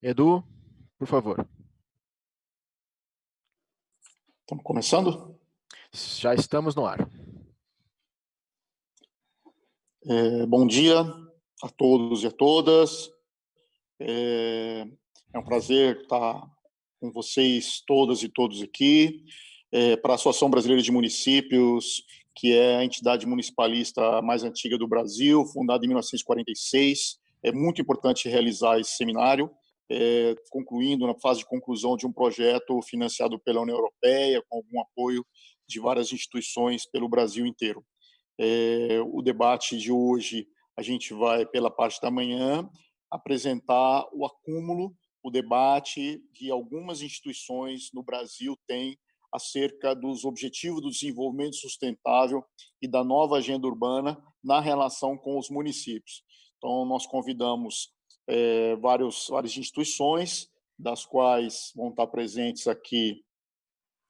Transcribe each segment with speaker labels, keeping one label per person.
Speaker 1: Edu, por favor.
Speaker 2: Estamos começando?
Speaker 1: Já estamos no ar.
Speaker 2: Bom dia a todos e a todas. É um prazer estar com vocês todas e todos aqui para a Associação Brasileira de Municípios, que é a entidade municipalista mais antiga do Brasil, fundada em 1946. É muito importante realizar esse seminário, concluindo na fase de conclusão de um projeto financiado pela União Europeia, com algum apoio de várias instituições pelo Brasil inteiro. O debate de hoje, a gente vai, pela parte da manhã, apresentar o acúmulo, o debate que algumas instituições no Brasil têm acerca dos Objetivos do Desenvolvimento Sustentável e da nova agenda urbana na relação com os municípios. Então, nós convidamos várias instituições, das quais vão estar presentes aqui.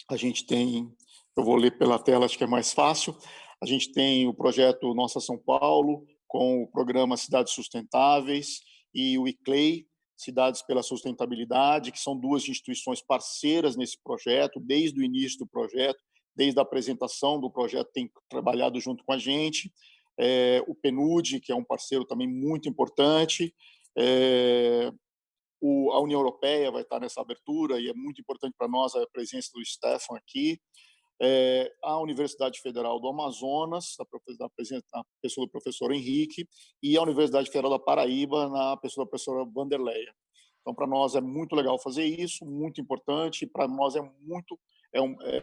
Speaker 2: A gente tem, eu vou ler pela tela, acho que é mais fácil. A gente tem o projeto Nossa São Paulo, com o programa Cidades Sustentáveis, e o ICLEI, Cidades pela Sustentabilidade, que são duas instituições parceiras nesse projeto, desde o início do projeto, desde a apresentação do projeto, tem trabalhado junto com a gente. O PNUD, que é um parceiro também muito importante. A União Europeia vai estar nessa abertura, e é muito importante para nós a presença do Stefan aqui. A Universidade Federal do Amazonas, na pessoa do professor Henrique, e a Universidade Federal da Paraíba, na pessoa da professora Vanderleia. Então, para nós é muito legal fazer isso, muito importante, para nós é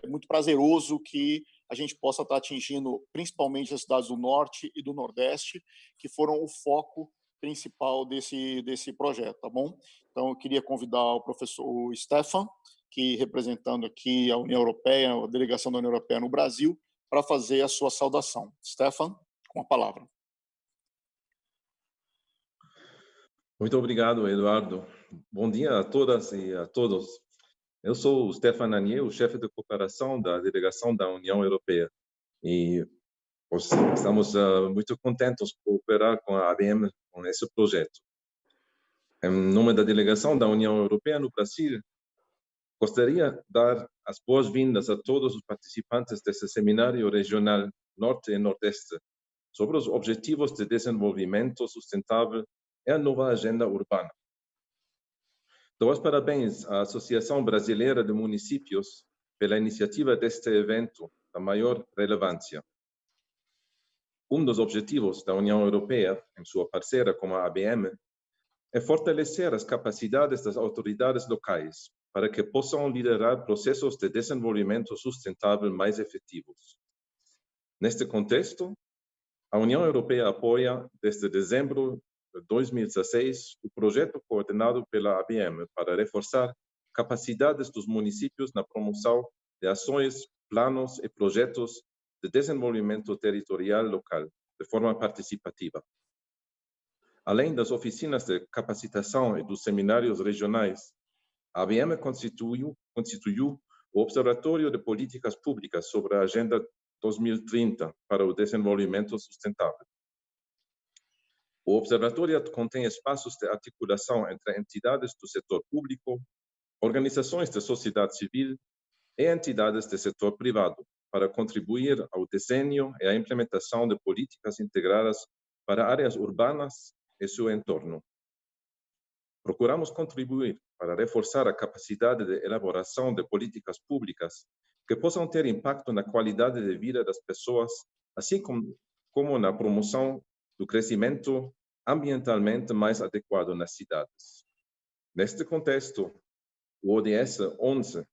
Speaker 2: muito prazeroso que a gente possa estar atingindo principalmente as cidades do Norte e do Nordeste, que foram o foco principal desse projeto, tá bom? Então, eu queria convidar o professor Stefan, que representando aqui a União Europeia, a delegação da União Europeia no Brasil, para fazer a sua saudação. Stefan, com a palavra.
Speaker 3: Muito obrigado, Eduardo. Bom dia a todas e a todos. Eu sou o Stefan Anier, o chefe de cooperação da delegação da União Europeia. E estamos muito contentes por cooperar com a ABM com esse projeto. Em nome da delegação da União Europeia no Brasil, gostaria de dar as boas-vindas a todos os participantes desse seminário regional Norte e Nordeste sobre os Objetivos de Desenvolvimento Sustentável e a nova agenda urbana. Dou os parabéns à Associação Brasileira de Municípios pela iniciativa deste evento da maior relevância. Um dos objetivos da União Europeia, em sua parceira com a ABM, é fortalecer as capacidades das autoridades locais para que possam liderar processos de desenvolvimento sustentável mais efetivos. Neste contexto, a União Europeia apoia, desde dezembro de 2016, o projeto coordenado pela ABM para reforçar capacidades dos municípios na promoção de ações, planos e projetos de desenvolvimento territorial local, de forma participativa. Além das oficinas de capacitação e dos seminários regionais, a ABM constituiu o Observatório de Políticas Públicas sobre a Agenda 2030 para o Desenvolvimento Sustentável. O Observatório contém espaços de articulação entre entidades do setor público, organizações de sociedade civil e entidades do setor privado, para contribuir ao desenho e à implementação de políticas integradas para áreas urbanas e seu entorno. Procuramos contribuir para reforçar a capacidade de elaboração de políticas públicas que possam ter impacto na qualidade de vida das pessoas, assim como na promoção do crescimento ambientalmente mais adequado nas cidades. Neste contexto, o ODS 11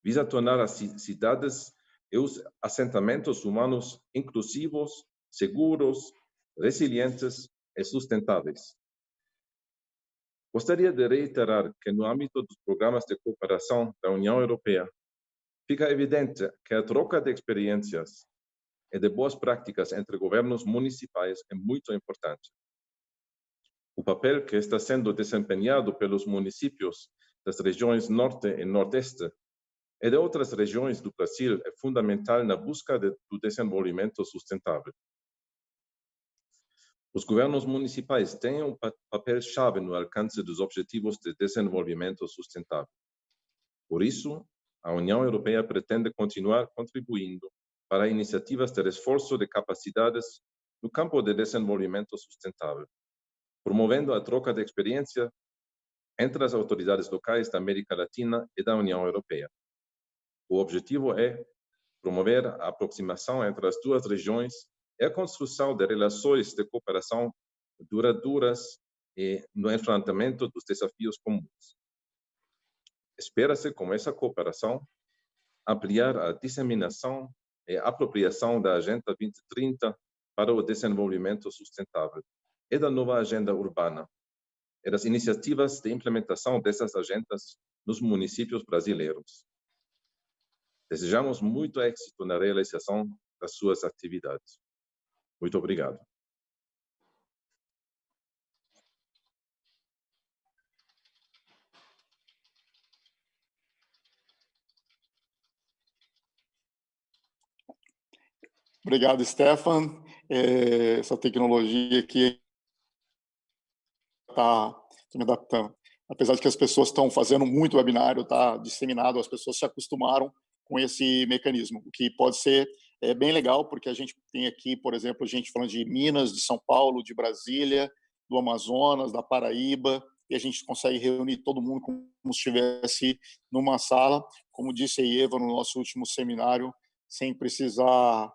Speaker 3: visa tornar as cidades e os assentamentos humanos inclusivos, seguros, resilientes e sustentáveis. Gostaria de reiterar que, no âmbito dos programas de cooperação da União Europeia, fica evidente que a troca de experiências e de boas práticas entre governos municipais é muito importante. O papel que está sendo desempenhado pelos municípios das regiões Norte e Nordeste e de outras regiões do Brasil é fundamental na busca do desenvolvimento sustentável. Os governos municipais têm um papel-chave no alcance dos Objetivos de Desenvolvimento Sustentável. Por isso, a União Europeia pretende continuar contribuindo para iniciativas de reforço de capacidades no campo de desenvolvimento sustentável, promovendo a troca de experiência entre as autoridades locais da América Latina e da União Europeia. O objetivo é promover a aproximação entre as duas regiões e a construção de relações de cooperação duradouras e no enfrentamento dos desafios comuns. Espera-se, com essa cooperação, ampliar a disseminação e apropriação da Agenda 2030 para o desenvolvimento sustentável e da nova agenda urbana, e das iniciativas de implementação dessas agendas nos municípios brasileiros. Desejamos muito êxito na realização das suas atividades. Muito obrigado.
Speaker 2: Obrigado, Stefan. Essa tecnologia aqui está me adaptando. Apesar de que as pessoas estão fazendo muito webinário, está disseminado, as pessoas se acostumaram com esse mecanismo, o que pode ser bem legal, porque a gente tem aqui, por exemplo, gente falando de Minas, de São Paulo, de Brasília, do Amazonas, da Paraíba, e a gente consegue reunir todo mundo como se estivesse numa sala, como disse a Eva no nosso último seminário, sem precisar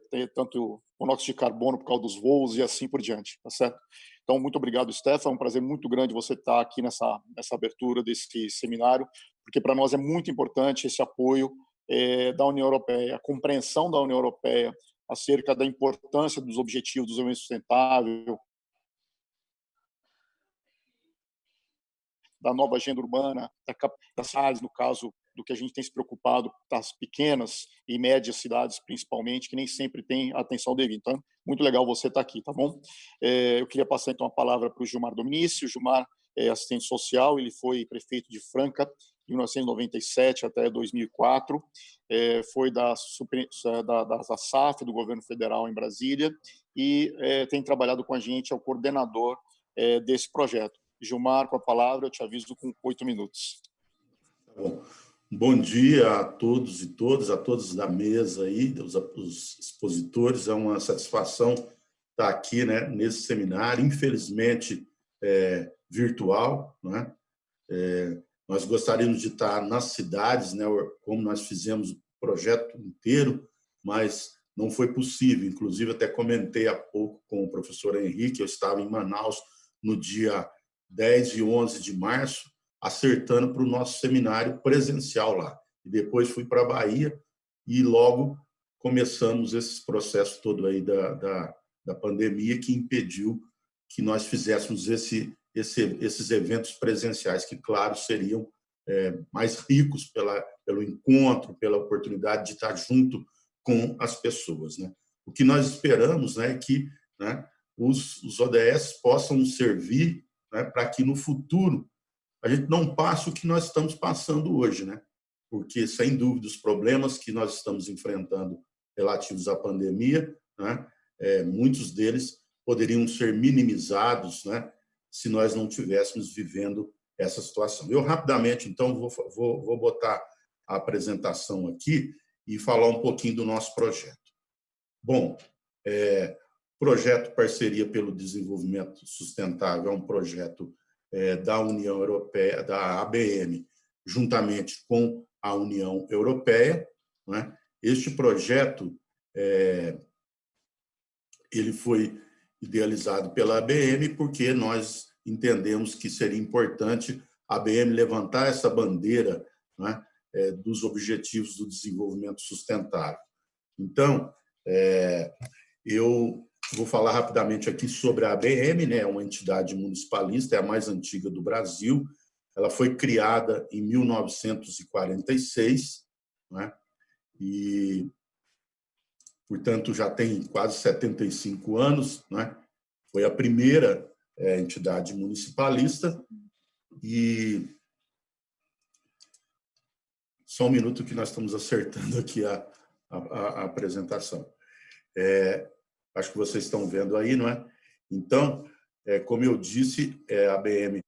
Speaker 2: ter tanto monóxido de carbono por causa dos voos e assim por diante, tá certo? Então, muito obrigado, Stefan, é um prazer muito grande você estar aqui nessa abertura desse seminário, porque para nós é muito importante esse apoio da União Europeia, a compreensão da União Europeia acerca da importância dos objetivos do desenvolvimento sustentável, da nova agenda urbana, das cidades, no caso do que a gente tem se preocupado, das pequenas e médias cidades, principalmente, que nem sempre tem atenção devida. Então, muito legal você estar aqui, tá bom? Eu queria passar, então, a palavra para o Gilmar Dominici. O Gilmar é assistente social, ele foi prefeito de Franca, de 1997 até 2004, foi da SAF, do governo federal em Brasília, e tem trabalhado com a gente, é o coordenador desse projeto. Gilmar, com a palavra, eu te aviso com 8 minutos.
Speaker 4: Bom dia a todos e todas, a todos da mesa aí, os expositores. É uma satisfação estar aqui, né, nesse seminário, infelizmente virtual, né? Nós gostaríamos de estar nas cidades, né, como nós fizemos o projeto inteiro, mas não foi possível. Inclusive, até comentei há pouco com o professor Henrique, eu estava em Manaus no dia 10 e 11 de março, acertando para o nosso seminário presencial lá. E depois fui para a Bahia e logo começamos esse processo todo aí da pandemia, que impediu que nós fizéssemos esses eventos presenciais, que, claro, seriam mais ricos pelo encontro, pela oportunidade de estar junto com as pessoas, né? O que nós esperamos, né, é que, né, os ODS possam servir, né, para que no futuro a gente não passe o que nós estamos passando hoje, né? Porque, sem dúvida, os problemas que nós estamos enfrentando relativos à pandemia, né, muitos deles poderiam ser minimizados, né, se nós não estivéssemos vivendo essa situação. Eu, rapidamente, então, vou botar a apresentação aqui e falar um pouquinho do nosso projeto. Bom, projeto Parceria pelo Desenvolvimento Sustentável é um projeto da União Europeia, da ABM, juntamente com a União Europeia, né? Este projeto ele foi idealizado pela ABM porque nós entendemos que seria importante a ABM levantar essa bandeira, né, dos Objetivos do Desenvolvimento Sustentável. Então, eu vou falar rapidamente aqui sobre a ABM, né, uma entidade municipalista, é a mais antiga do Brasil. Ela foi criada em 1946, né, e, portanto, já tem quase 75 anos, né? Foi a primeira entidade municipalista. E só um minuto que nós estamos acertando aqui a apresentação. acho que vocês estão vendo aí, não é? Então, como eu disse, a ABM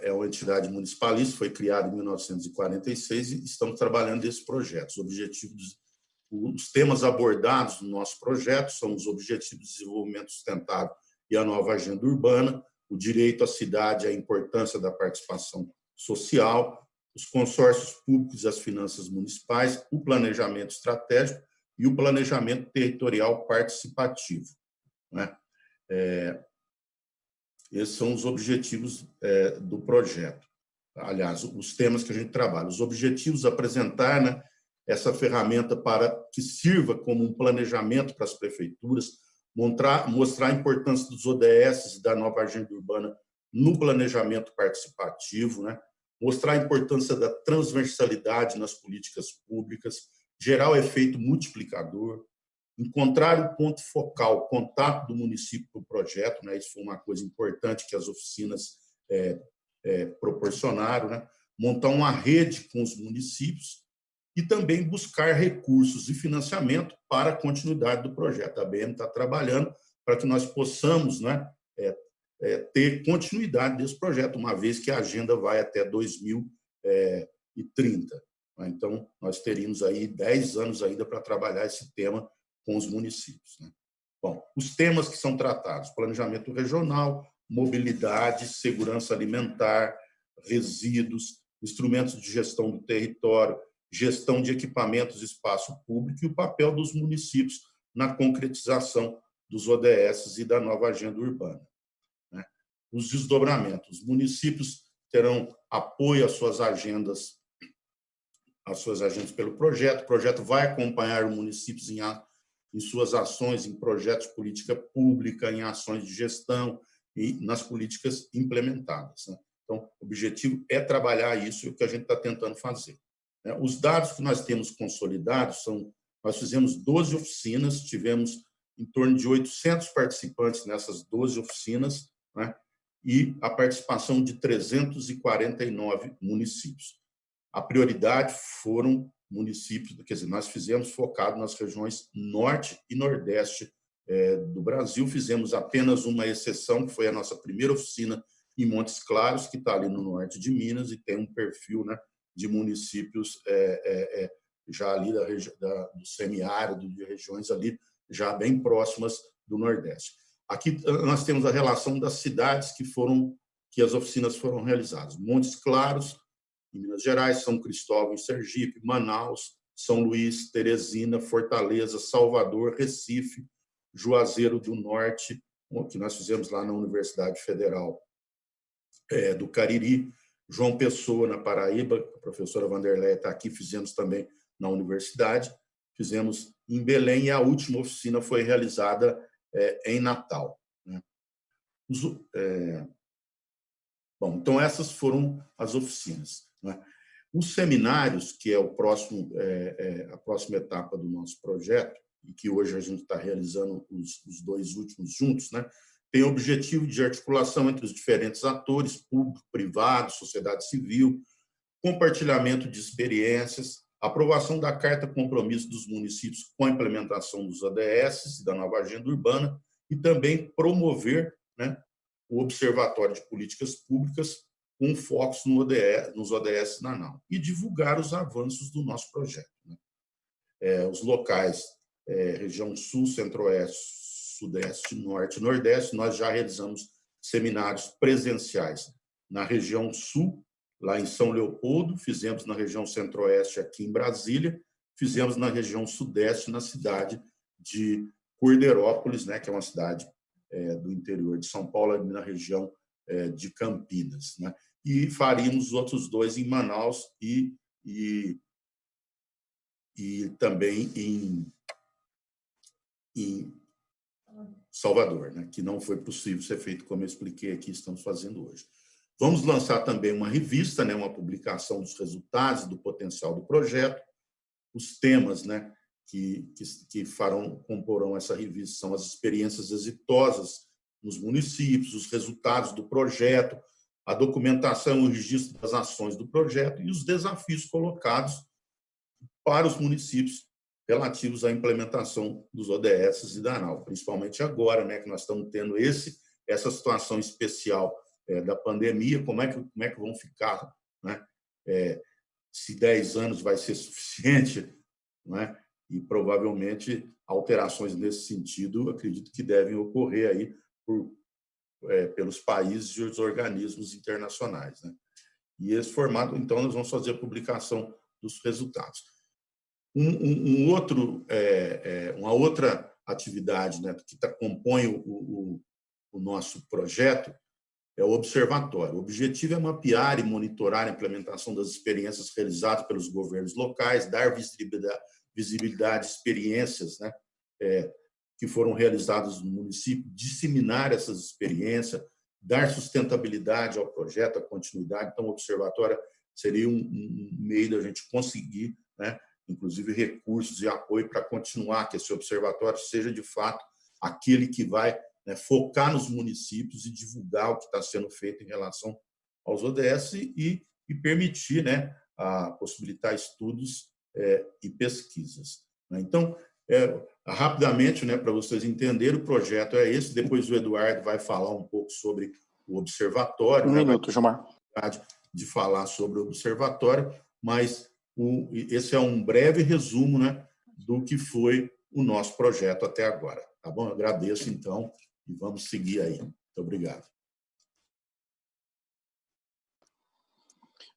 Speaker 4: é uma entidade municipalista, foi criada em 1946 e estamos trabalhando nesses projetos. Os temas abordados no nosso projeto são os Objetivos de Desenvolvimento Sustentável e a Nova Agenda Urbana, o direito à cidade e a importância da participação social, os consórcios públicos e as finanças municipais, o planejamento estratégico e o planejamento territorial participativo, né? Esses são os objetivos do projeto. Aliás, os temas que a gente trabalha. Os objetivos, apresentar, né, essa ferramenta para que sirva como um planejamento para as prefeituras, mostrar a importância dos ODS e da nova agenda urbana no planejamento participativo, né? Mostrar a importância da transversalidade nas políticas públicas, gerar o efeito multiplicador, encontrar o ponto focal, o contato do município para o projeto, né? Isso foi uma coisa importante que as oficinas proporcionaram, né? Montar uma rede com os municípios e também buscar recursos e financiamento para a continuidade do projeto. A ABM está trabalhando para que nós possamos, né, ter continuidade desse projeto, uma vez que a agenda vai até 2030. Então, nós teríamos aí 10 anos ainda para trabalhar esse tema com os municípios, né? Bom, os temas que são tratados: planejamento regional, mobilidade, segurança alimentar, resíduos, instrumentos de gestão do território, gestão de equipamentos e espaço público e o papel dos municípios na concretização dos ODS e da nova agenda urbana, né? Os desdobramentos: os municípios terão apoio às suas agendas pelo projeto. O projeto vai acompanhar os municípios em suas ações, em projetos de política pública, em ações de gestão e nas políticas implementadas, né? Então, o objetivo é trabalhar isso, e o que a gente está tentando fazer. Os dados que nós temos consolidados nós fizemos 12 oficinas, tivemos em torno de 800 participantes nessas 12 oficinas, né? E a participação de 349 municípios. A prioridade foram municípios, quer dizer, nós fizemos focado nas regiões norte e nordeste do Brasil, fizemos apenas uma exceção, que foi a nossa primeira oficina em Montes Claros, que está ali no norte de Minas, e tem um perfil, né, de municípios já ali do semiárido, de regiões ali já bem próximas do Nordeste. Aqui nós temos a relação das cidades que as oficinas foram realizadas: Montes Claros, em Minas Gerais, São Cristóvão, em Sergipe, Manaus, São Luís, Teresina, Fortaleza, Salvador, Recife, Juazeiro do Norte, que nós fizemos lá na Universidade Federal do Cariri, João Pessoa, na Paraíba, a professora Vanderleia está aqui, fizemos também na universidade, fizemos em Belém, e a última oficina foi realizada em Natal, né? Bom, então essas foram as oficinas, né? Os seminários, que é a próxima etapa do nosso projeto, e que hoje a gente está realizando os 2 últimos juntos, né? Tem o objetivo de articulação entre os diferentes atores, público, privado, sociedade civil, compartilhamento de experiências, aprovação da Carta Compromisso dos Municípios com a implementação dos ODS e da nova agenda urbana, e também promover, né, o Observatório de Políticas Públicas com focos nos ODS na ANAL, e divulgar os avanços do nosso projeto, né? Os locais, região Sul, Centro-Oeste, Sudeste, Norte e Nordeste, nós já realizamos seminários presenciais na região Sul, lá em São Leopoldo, fizemos na região Centro-Oeste, aqui em Brasília, fizemos na região Sudeste, na cidade de Corderópolis, né, que é uma cidade do interior de São Paulo, ali na região de Campinas, né? E faríamos os outros 2 em Manaus e também em Salvador, né, que não foi possível ser feito como eu expliquei aqui, estamos fazendo hoje. Vamos lançar também uma revista, né, uma publicação dos resultados do potencial do projeto. Os temas, né, que comporão essa revista são as experiências exitosas nos municípios, os resultados do projeto, a documentação e o registro das ações do projeto e os desafios colocados para os municípios relativos à implementação dos ODS e da ANAL, principalmente agora, né, que nós estamos tendo essa situação especial da pandemia, como é que vão ficar, né? Se 10 anos vai ser suficiente, né? E provavelmente alterações nesse sentido, acredito que devem ocorrer aí pelos países e os organismos internacionais, né? E esse formato, então, nós vamos fazer a publicação dos resultados. Uma outra atividade, né, que compõe o nosso projeto é o observatório. O objetivo é mapear e monitorar a implementação das experiências realizadas pelos governos locais, dar visibilidade a experiências, né, que foram realizadas no município, disseminar essas experiências, dar sustentabilidade ao projeto, a continuidade. Então, o observatório seria um meio da gente conseguir, né, inclusive recursos e apoio para continuar que esse observatório seja, de fato, aquele que vai, né, focar nos municípios e divulgar o que está sendo feito em relação aos ODS e permitir, né, possibilitar estudos e pesquisas. Então, rapidamente, né, para vocês entenderem, o projeto é esse. Depois o Eduardo vai falar um pouco sobre o observatório.
Speaker 2: Um minuto, Gilmar.
Speaker 4: De falar sobre o observatório, mas esse é um breve resumo, né, do que foi o nosso projeto até agora. Tá bom? Eu agradeço, então, e vamos seguir aí. Muito obrigado.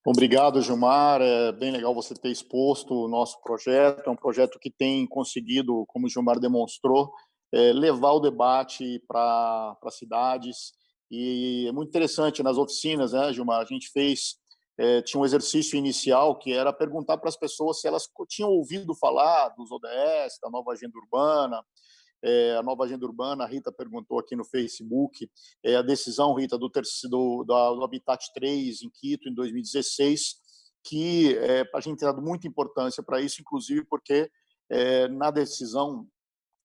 Speaker 2: Obrigado, Gilmar. É bem legal você ter exposto o nosso projeto. É um projeto que tem conseguido, como o Gilmar demonstrou, levar o debate para cidades. E é muito interessante nas oficinas, né, Gilmar? A gente tinha um exercício inicial que era perguntar para as pessoas se elas tinham ouvido falar dos ODS, da nova agenda urbana. A nova agenda urbana, a Rita perguntou aqui no Facebook, a decisão, Rita, do Habitat 3 em Quito, em 2016, que a gente tem dado muita importância para isso, inclusive porque na decisão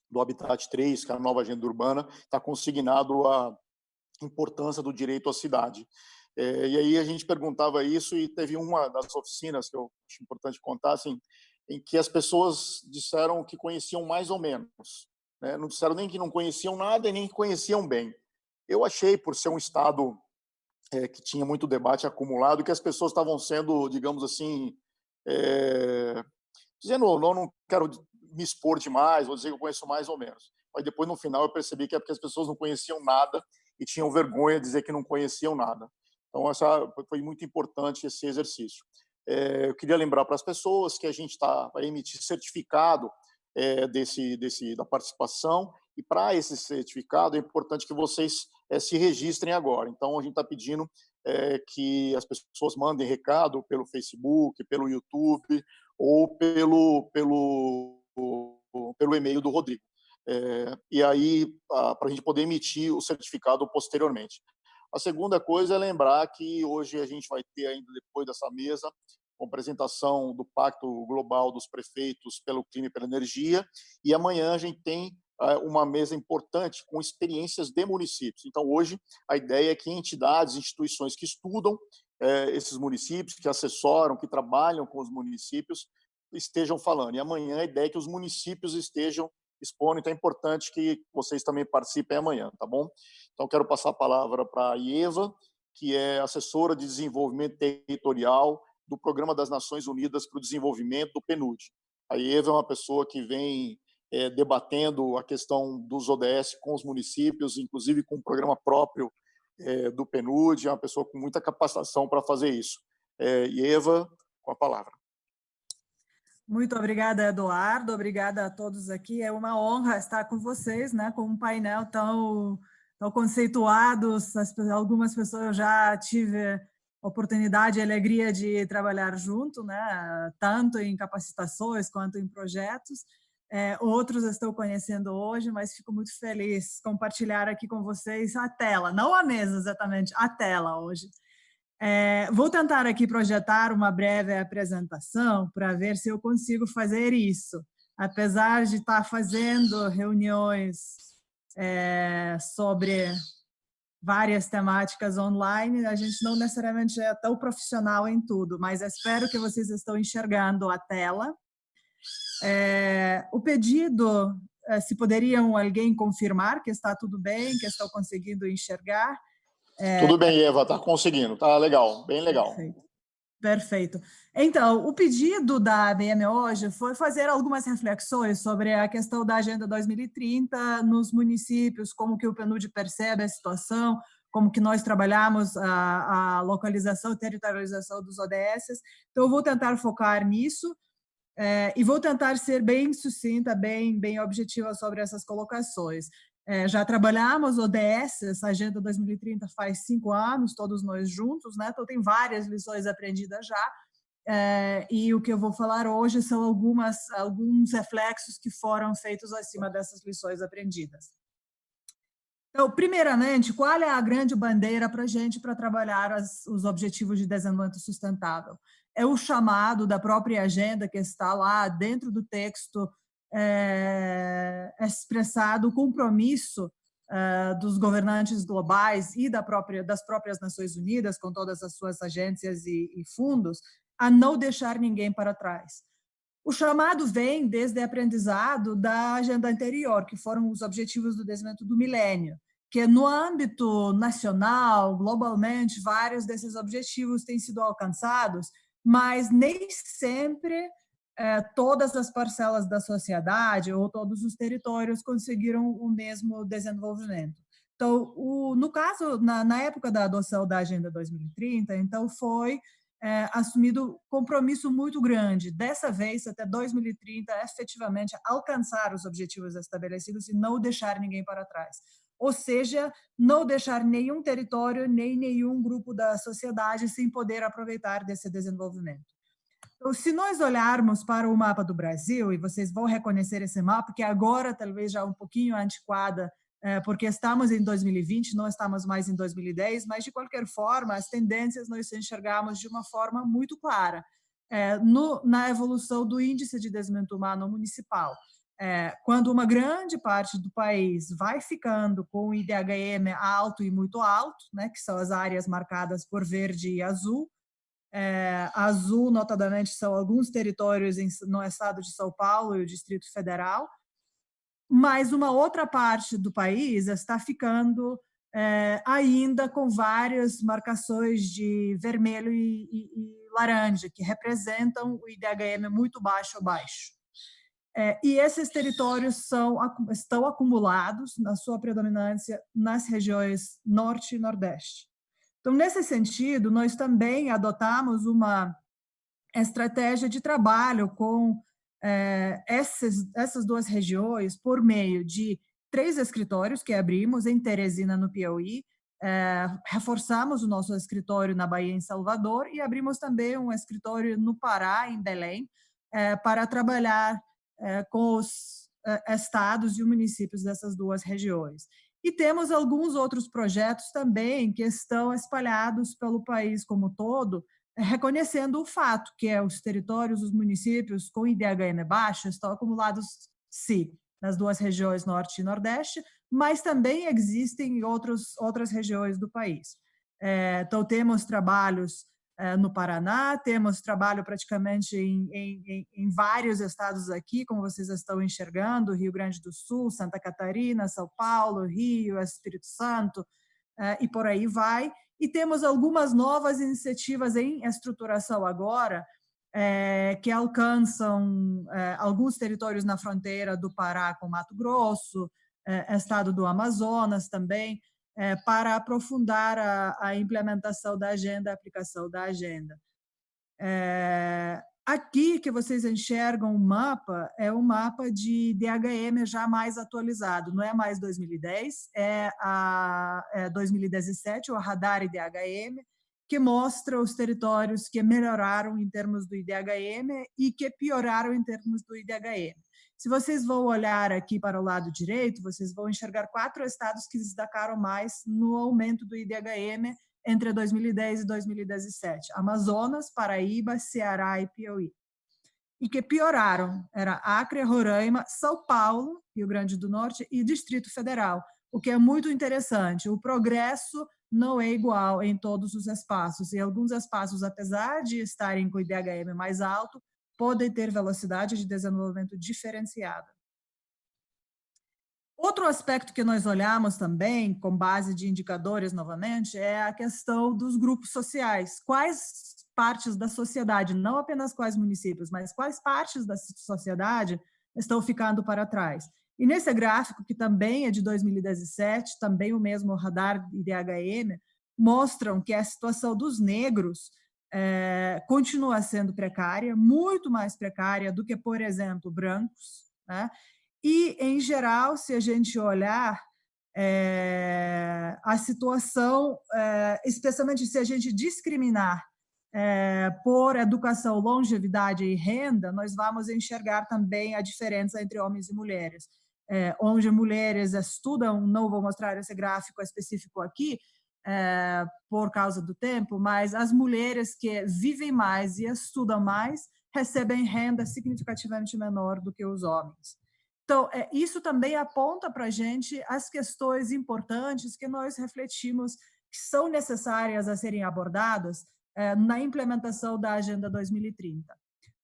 Speaker 2: do Habitat 3, que é a nova agenda urbana, está consignado a importância do direito à cidade. E aí a gente perguntava isso e teve uma das oficinas que eu acho importante contar, assim, em que as pessoas disseram que conheciam mais ou menos. Não disseram nem que não conheciam nada e nem que conheciam bem. Eu achei, por ser um estado que tinha muito debate acumulado, que as pessoas estavam sendo, digamos assim, dizendo, não quero me expor demais, vou dizer que eu conheço mais ou menos. Mas depois, no final, eu percebi que é porque as pessoas não conheciam nada e tinham vergonha de dizer que não conheciam nada. Então, foi muito importante esse exercício. Eu queria lembrar para as pessoas que a gente vai emitir certificado da participação, e para esse certificado é importante que vocês se registrem agora. Então, a gente está pedindo que as pessoas mandem recado pelo Facebook, pelo YouTube ou pelo e-mail do Rodrigo. E aí, para a gente poder emitir o certificado posteriormente. A segunda coisa é lembrar que hoje a gente vai ter ainda, depois dessa mesa, com apresentação do Pacto Global dos Prefeitos pelo Clima e pela Energia, e amanhã a gente tem uma mesa importante com experiências de municípios. Então, hoje, a ideia é que entidades, instituições que estudam esses municípios, que assessoram, que trabalham com os municípios, estejam falando. E amanhã a ideia é que os municípios estejam expondo, então é importante que vocês também participem amanhã, tá bom? Então, quero passar a palavra para a Ieva, que é assessora de desenvolvimento territorial do Programa das Nações Unidas para o Desenvolvimento, do PNUD. A Ieva é uma pessoa que vem debatendo a questão dos ODS com os municípios, inclusive com um programa próprio do PNUD, é uma pessoa com muita capacitação para fazer isso. Ieva, com a palavra.
Speaker 5: Muito obrigada, Eduardo. Obrigada a todos aqui. É uma honra estar com vocês, né, com um painel tão conceituados. Algumas pessoas eu já tive oportunidade e alegria de trabalhar junto, né, tanto em capacitações quanto em projetos. Outros estou conhecendo hoje, mas fico muito feliz compartilhar aqui com vocês a tela, não a mesa exatamente, a tela hoje. Vou tentar aqui projetar uma breve apresentação para ver se eu consigo fazer isso. Apesar de estar fazendo reuniões sobre várias temáticas online, a gente não necessariamente é tão profissional em tudo, mas espero que vocês estão enxergando a tela. O pedido, se poderiam alguém confirmar que está tudo bem, que estão conseguindo enxergar?
Speaker 2: Tudo bem, Eva, está conseguindo, tá legal, bem legal.
Speaker 5: Perfeito. Então, o pedido da ABM hoje foi fazer algumas reflexões sobre a questão da Agenda 2030 nos municípios, como que o PNUD percebe a situação, como que nós trabalhamos a localização e territorialização dos ODS. Então, eu vou tentar focar nisso e vou tentar ser bem sucinta, bem objetiva sobre essas colocações. Já trabalhamos ODS, essa Agenda 2030 faz 5 anos, todos nós juntos, né? Então tem várias lições aprendidas já, e o que eu vou falar hoje são alguns reflexos que foram feitos acima dessas lições aprendidas. Então, primeiramente, qual é a grande bandeira para a gente para trabalhar os objetivos de desenvolvimento sustentável? É o chamado da própria agenda que está lá dentro do texto, expressado o compromisso dos governantes globais e das próprias Nações Unidas, com todas as suas agências e fundos, a não deixar ninguém para trás. O chamado vem desde o aprendizado da agenda anterior, que foram os Objetivos do Desenvolvimento do Milênio, que no âmbito nacional, globalmente, vários desses objetivos têm sido alcançados, mas nem sempre todas as parcelas da sociedade ou todos os territórios conseguiram o mesmo desenvolvimento. Então, no caso, na época da adoção da Agenda 2030, então foi assumido compromisso muito grande, dessa vez até 2030, efetivamente alcançar os objetivos estabelecidos e não deixar ninguém para trás. Ou seja, não deixar nenhum território, nem nenhum grupo da sociedade sem poder aproveitar desse desenvolvimento. Então, se nós olharmos para o mapa do Brasil, e vocês vão reconhecer esse mapa, que agora talvez já um pouquinho antiquada, porque estamos em 2020, não estamos mais em 2010, mas de qualquer forma, as tendências nós enxergamos de uma forma muito clara na evolução do Índice de Desenvolvimento Humano Municipal. Quando uma grande parte do país vai ficando com o IDHM alto e muito alto, né, que são as áreas marcadas por verde e azul, azul, notadamente, são alguns territórios no estado de São Paulo e o Distrito Federal, mas uma outra parte do país está ficando ainda com várias marcações de vermelho e laranja, que representam o IDHM muito baixo ou baixo. E esses territórios estão acumulados, na sua predominância, nas regiões Norte e Nordeste. Então, nesse sentido, nós também adotamos uma estratégia de trabalho com essas duas regiões por meio de 3 escritórios que abrimos em Teresina, no Piauí, reforçamos o nosso escritório na Bahia, em Salvador, e abrimos também um escritório no Pará, em Belém, para trabalhar com os estados e municípios dessas duas regiões. E temos alguns outros projetos também que estão espalhados pelo país como um todo, reconhecendo o fato que os territórios, os municípios com IDHM baixo estão acumulados, sim, nas duas regiões Norte e Nordeste, mas também existem em outras regiões do país. Então, temos trabalhos no Paraná, temos trabalho praticamente em vários estados aqui, como vocês estão enxergando, Rio Grande do Sul, Santa Catarina, São Paulo, Rio, Espírito Santo, e por aí vai. E temos algumas novas iniciativas em estruturação agora, que alcançam alguns territórios na fronteira do Pará com Mato Grosso, estado do Amazonas também, para aprofundar a implementação da agenda, a aplicação da agenda. Aqui que vocês enxergam o mapa, é um mapa de IDHM já mais atualizado, não é mais 2010, é 2017, o radar IDHM, que mostra os territórios que melhoraram em termos do IDHM e que pioraram em termos do IDHM. Se vocês vão olhar aqui para o lado direito, vocês vão enxergar 4 estados que se destacaram mais no aumento do IDHM entre 2010 e 2017. Amazonas, Paraíba, Ceará e Piauí. E que pioraram, era Acre, Roraima, São Paulo, Rio Grande do Norte e Distrito Federal, o que é muito interessante. O progresso não é igual em todos os espaços, e alguns espaços, apesar de estarem com o IDHM mais alto, podem ter velocidade de desenvolvimento diferenciada. Outro aspecto que nós olhamos também, com base de indicadores novamente, é a questão dos grupos sociais. Quais partes da sociedade, não apenas quais municípios, mas quais partes da sociedade estão ficando para trás? E nesse gráfico, que também é de 2017, também o mesmo radar IDHM, mostram que a situação dos negros continua sendo precária, muito mais precária do que, por exemplo, brancos, né? E, em geral, se a gente olhar a situação, especialmente se a gente discriminar por educação, longevidade e renda, nós vamos enxergar também a diferença entre homens e mulheres. Onde mulheres estudam, não vou mostrar esse gráfico específico aqui, por causa do tempo, mas as mulheres que vivem mais e estudam mais recebem renda significativamente menor do que os homens. Então, isso também aponta para a gente as questões importantes que nós refletimos que são necessárias a serem abordadas na implementação da Agenda 2030.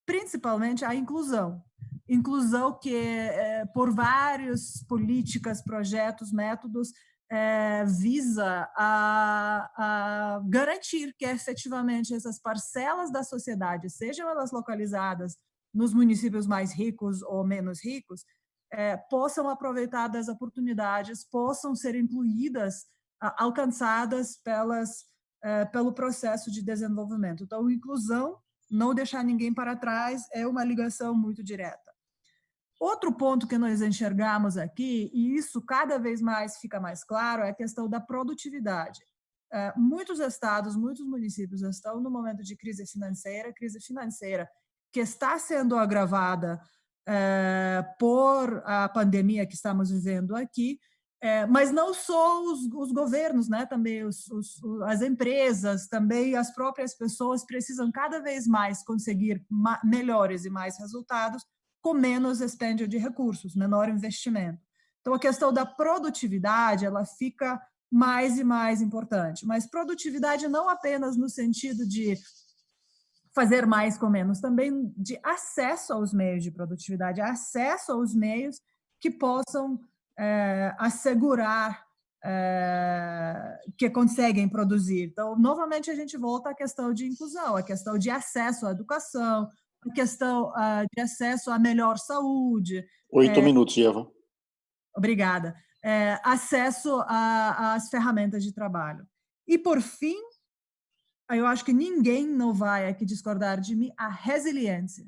Speaker 5: Principalmente a inclusão. Inclusão que, por várias políticas, projetos, métodos, visa a garantir que, efetivamente, essas parcelas da sociedade, sejam elas localizadas nos municípios mais ricos ou menos ricos, possam aproveitar das oportunidades, possam ser incluídas, alcançadas pelo processo de desenvolvimento. Então, inclusão, não deixar ninguém para trás, é uma ligação muito direta. Outro ponto que nós enxergamos aqui, e isso cada vez mais fica mais claro, é a questão da produtividade. Muitos estados, muitos municípios estão no momento de crise financeira que está sendo agravada por a pandemia que estamos vivendo aqui, mas não só os governos, né? Também as empresas, também as próprias pessoas precisam cada vez mais conseguir melhores e mais resultados com menos expêndio de recursos, menor investimento. Então, a questão da produtividade, ela fica mais e mais importante, mas produtividade não apenas no sentido de fazer mais com menos, também de acesso aos meios de produtividade, acesso aos meios que possam assegurar que conseguem produzir. Então, novamente, a gente volta à questão de inclusão, a questão de acesso à educação, a questão de acesso à melhor saúde.
Speaker 2: 8 minutos, Eva.
Speaker 5: Obrigada. Acesso às ferramentas de trabalho. E, por fim, eu acho que ninguém não vai aqui discordar de mim, a resiliência.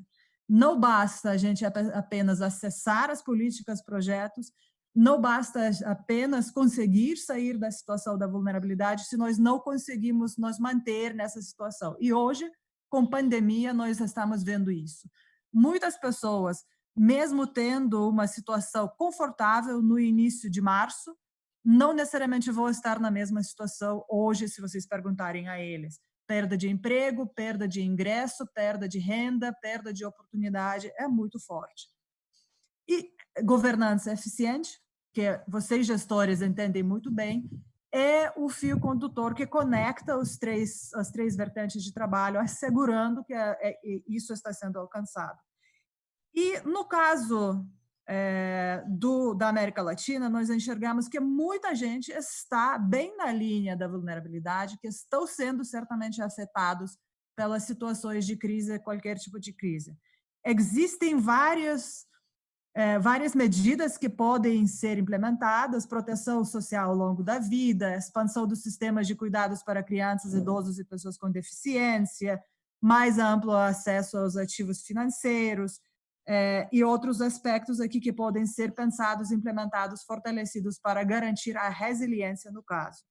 Speaker 5: Não basta a gente apenas acessar as políticas, projetos, não basta apenas conseguir sair da situação da vulnerabilidade se nós não conseguimos nos manter nessa situação. E hoje, com pandemia, nós estamos vendo isso. Muitas pessoas, mesmo tendo uma situação confortável no início de março, não necessariamente vão estar na mesma situação hoje, se vocês perguntarem a eles. Perda de emprego, perda de ingresso, perda de renda, perda de oportunidade, é muito forte. E governança eficiente, que vocês gestores entendem muito bem, é o fio condutor que conecta as três vertentes de trabalho, assegurando que isso está sendo alcançado. E no caso da América Latina, nós enxergamos que muita gente está bem na linha da vulnerabilidade, que estão sendo certamente afetados pelas situações de crise, qualquer tipo de crise. Existem várias medidas que podem ser implementadas, proteção social ao longo da vida, expansão dos sistemas de cuidados para crianças, idosos e pessoas com deficiência, mais amplo acesso aos ativos financeiros, e outros aspectos aqui que podem ser pensados, implementados, fortalecidos para garantir a resiliência no caso.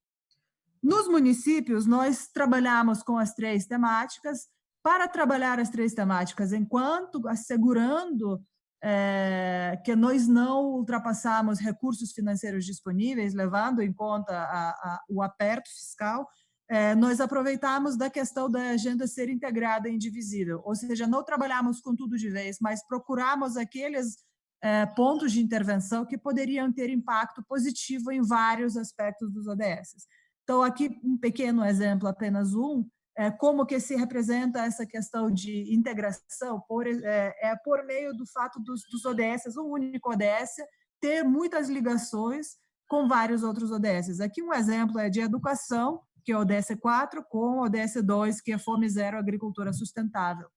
Speaker 5: Nos municípios, nós trabalhamos com as 3 temáticas. Para trabalhar as 3 temáticas, enquanto assegurando que nós não ultrapassamos recursos financeiros disponíveis, levando em conta o aperto fiscal, nós aproveitamos da questão da agenda ser integrada e indivisível, ou seja, não trabalhamos com tudo de vez, mas procuramos aqueles pontos de intervenção que poderiam ter impacto positivo em vários aspectos dos ODS. Então, aqui um pequeno exemplo, apenas um, como que se representa essa questão de integração por meio do fato dos ODSs, o único ODS, ter muitas ligações com vários outros ODSs. Aqui um exemplo é de educação, que é o ODS 4, com o ODS 2, que é Fome Zero, Agricultura Sustentável.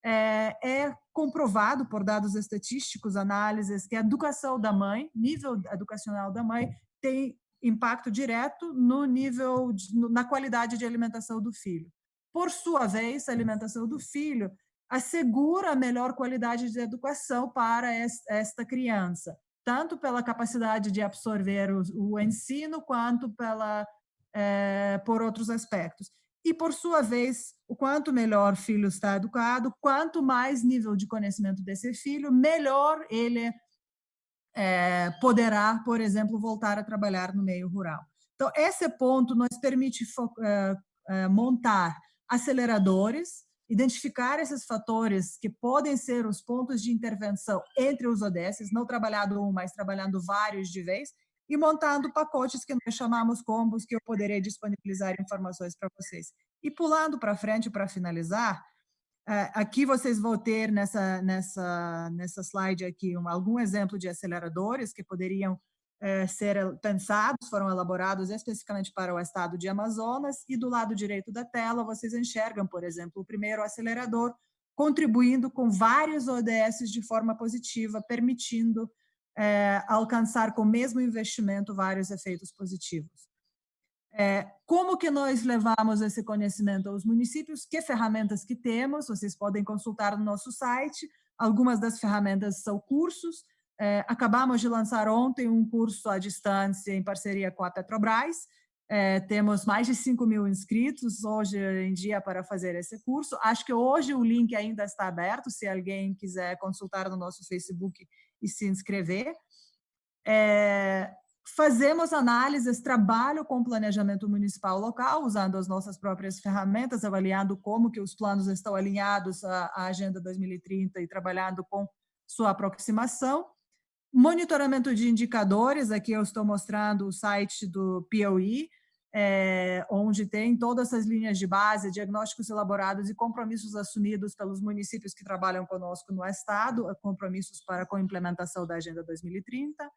Speaker 5: É comprovado por dados estatísticos, análises, que a educação da mãe, nível educacional da mãe, tem impacto direto no nível, na qualidade de alimentação do filho. Por sua vez, a alimentação do filho assegura a melhor qualidade de educação para esta criança, tanto pela capacidade de absorver o ensino, quanto por outros aspectos. E, por sua vez, o quanto melhor o filho está educado, quanto mais nível de conhecimento desse filho, melhor ele poderá, por exemplo, voltar a trabalhar no meio rural. Então, esse ponto nos permite montar aceleradores, identificar esses fatores que podem ser os pontos de intervenção entre os ODSs, não trabalhando um, mas trabalhando vários de vez, e montando pacotes que nós chamamos combos, que eu poderei disponibilizar informações para vocês. E pulando para frente, para finalizar, aqui vocês vão ter nessa slide aqui algum exemplo de aceleradores que poderiam ser pensados, foram elaborados especificamente para o estado de Amazonas, e do lado direito da tela vocês enxergam, por exemplo, o primeiro acelerador contribuindo com vários ODSs de forma positiva, permitindo alcançar com o mesmo investimento vários efeitos positivos. Como que nós levamos esse conhecimento aos municípios? Que ferramentas que temos? Vocês podem consultar no nosso site. Algumas das ferramentas são cursos. Acabamos de lançar ontem um curso à distância em parceria com a Petrobras. Temos mais de 5.000 inscritos hoje em dia para fazer esse curso. Acho que hoje o link ainda está aberto, se alguém quiser consultar no nosso Facebook e se inscrever. Fazemos análises, trabalho com planejamento municipal local, usando as nossas próprias ferramentas, avaliando como que os planos estão alinhados à Agenda 2030 e trabalhando com sua aproximação. Monitoramento de indicadores, aqui eu estou mostrando o site do POI, onde tem todas essas linhas de base, diagnósticos elaborados e compromissos assumidos pelos municípios que trabalham conosco no Estado, compromissos com a implementação da Agenda 2030.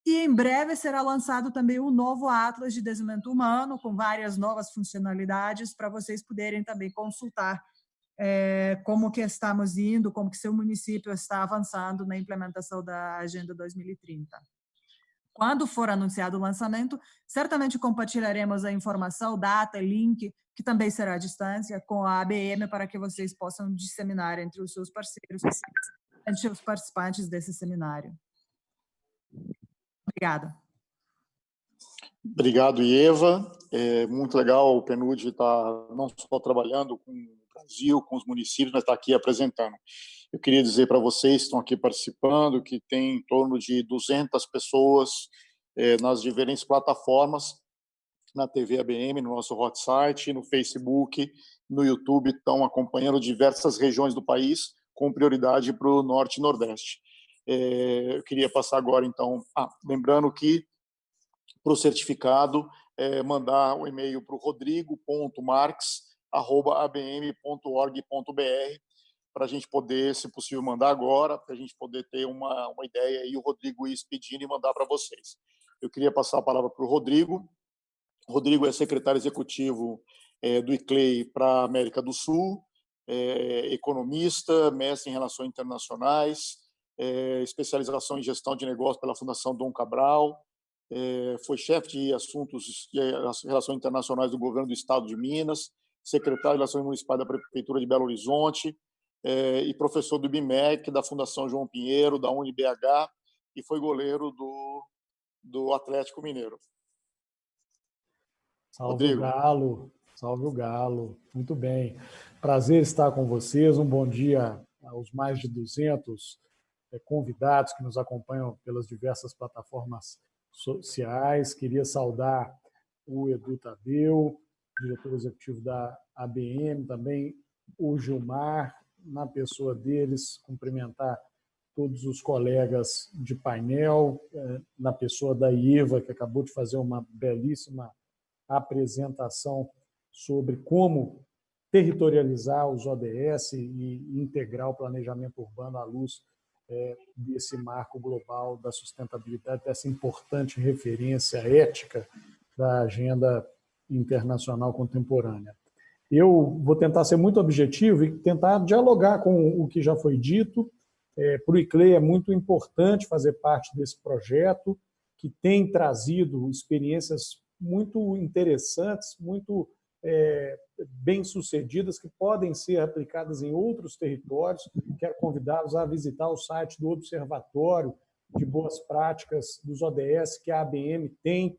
Speaker 5: E em breve será lançado também um novo Atlas de Desenvolvimento Humano, com várias novas funcionalidades, para vocês poderem também consultar como que estamos indo, como que seu município está avançando na implementação da Agenda 2030. Quando for anunciado o lançamento, certamente compartilharemos a informação, data, link, que também será à distância, com a ABM, para que vocês possam disseminar entre os seus parceiros, entre os participantes desse seminário. Obrigada.
Speaker 2: Obrigado, Ieva. É muito legal o PNUD estar não só trabalhando com o Brasil, com os municípios, mas está aqui apresentando. Eu queria dizer para vocês que estão aqui participando que tem em torno de 200 pessoas nas diferentes plataformas, na TV ABM, no nosso hot site, no Facebook, no YouTube, estão acompanhando diversas regiões do país, com prioridade para o Norte e Nordeste. Eu queria passar agora, então, lembrando que para o certificado, mandar o e-mail para o rodrigo.marques@abm.org.br, para a gente poder, se possível, mandar agora, para a gente poder ter uma ideia e o Rodrigo ir pedindo e mandar para vocês. Eu queria passar a palavra para o Rodrigo. O Rodrigo é secretário executivo do ICLEI para a América do Sul, economista, mestre em relações internacionais, especialização em gestão de negócios pela Fundação Dom Cabral, foi chefe de assuntos de relações internacionais do governo do Estado de Minas, secretário de Relações Municipais da Prefeitura de Belo Horizonte e professor do IBMEC, da Fundação João Pinheiro, da UniBH, e foi goleiro do Atlético Mineiro.
Speaker 6: Salve
Speaker 2: Rodrigo.
Speaker 6: o Galo, salve o Galo. Muito bem. Prazer estar com vocês. Um bom dia aos mais de 200 convidados que nos acompanham pelas diversas plataformas sociais. Queria saudar o Edu Tadeu, diretor executivo da ABM, também o Gilmar, na pessoa deles, cumprimentar todos os colegas de painel, na pessoa da Ieva, que acabou de fazer uma belíssima apresentação sobre como territorializar os ODS e integrar o planejamento urbano à luz desse marco global da sustentabilidade, dessa importante referência ética da agenda internacional contemporânea. Eu vou tentar ser muito objetivo e tentar dialogar com o que já foi dito. Para o ICLEI é muito importante fazer parte desse projeto, que tem trazido experiências muito interessantes, muito bem-sucedidas, que podem ser aplicadas em outros territórios. Quero convidá-los a visitar o site do Observatório de Boas Práticas dos ODS, que a ABM tem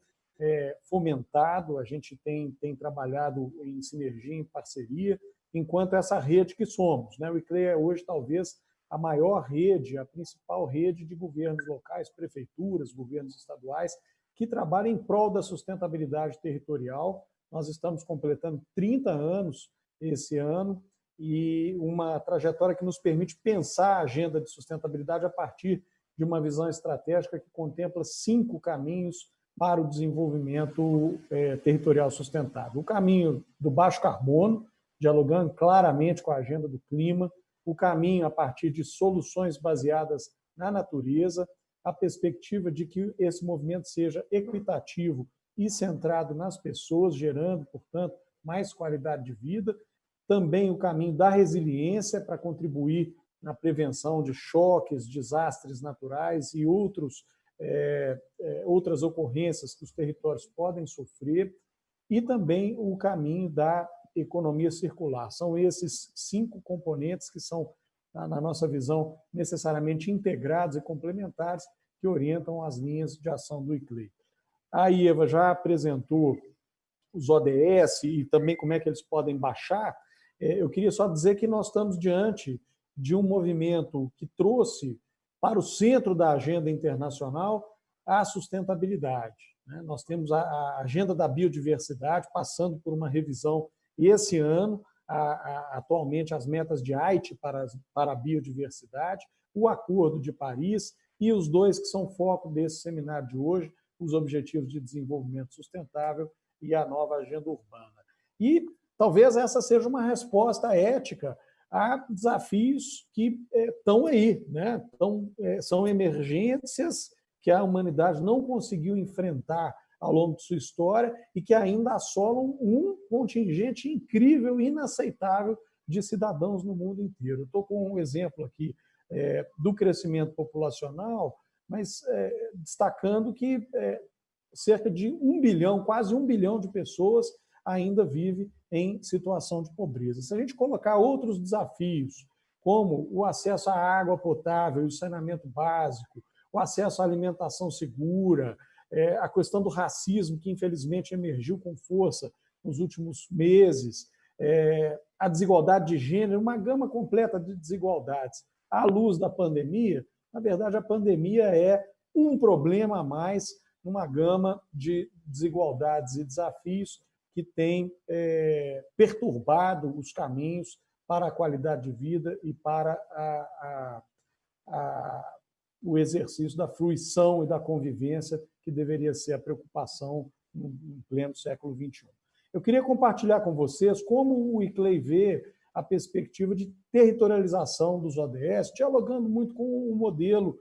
Speaker 6: fomentado, a gente tem trabalhado em sinergia, em parceria, enquanto essa rede que somos. O ICLEI é hoje, talvez, a maior rede, a principal rede de governos locais, prefeituras, governos estaduais, que trabalham em prol da sustentabilidade territorial. Nós estamos completando 30 anos esse ano e uma trajetória que nos permite pensar a agenda de sustentabilidade a partir de uma visão estratégica que contempla 5 caminhos para o desenvolvimento territorial sustentável. O caminho do baixo carbono, dialogando claramente com a agenda do clima, o caminho a partir de soluções baseadas na natureza, a perspectiva de que esse movimento seja equitativo e centrado nas pessoas, gerando, portanto, mais qualidade de vida. Também o caminho da resiliência para contribuir na prevenção de choques, desastres naturais e outras ocorrências que os territórios podem sofrer. E também o caminho da economia circular. São esses 5 componentes que são, na nossa visão, necessariamente integrados e complementares, que orientam as linhas de ação do ICLEI. A Ieva já apresentou os ODS e também como é que eles podem baixar. Eu queria só dizer que nós estamos diante de um movimento que trouxe para o centro da agenda internacional a sustentabilidade. Nós temos a agenda da biodiversidade passando por uma revisão esse ano, atualmente, as metas de Aichi para a biodiversidade, o Acordo de Paris e os 2 que são foco desse seminário de hoje, os Objetivos de Desenvolvimento Sustentável e a nova Agenda Urbana. E talvez essa seja uma resposta ética a desafios que estão aí, são emergências que a humanidade não conseguiu enfrentar ao longo de sua história e que ainda assolam um contingente incrível e inaceitável de cidadãos no mundo inteiro. Eu estou com um exemplo aqui do crescimento populacional, mas destacando que cerca de 1 bilhão, quase 1 bilhão de pessoas ainda vive em situação de pobreza. Se a gente colocar outros desafios, como o acesso à água potável e o saneamento básico, o acesso à alimentação segura, a questão do racismo, que infelizmente emergiu com força nos últimos meses, a desigualdade de gênero, uma gama completa de desigualdades. À luz da pandemia, na verdade, a pandemia é um problema a mais numa gama de desigualdades e desafios que tem perturbado os caminhos para a qualidade de vida e para o exercício da fruição e da convivência, que deveria ser a preocupação no pleno século XXI. Eu queria compartilhar com vocês como o ICLEI vê a perspectiva de territorialização dos ODS, dialogando muito com o modelo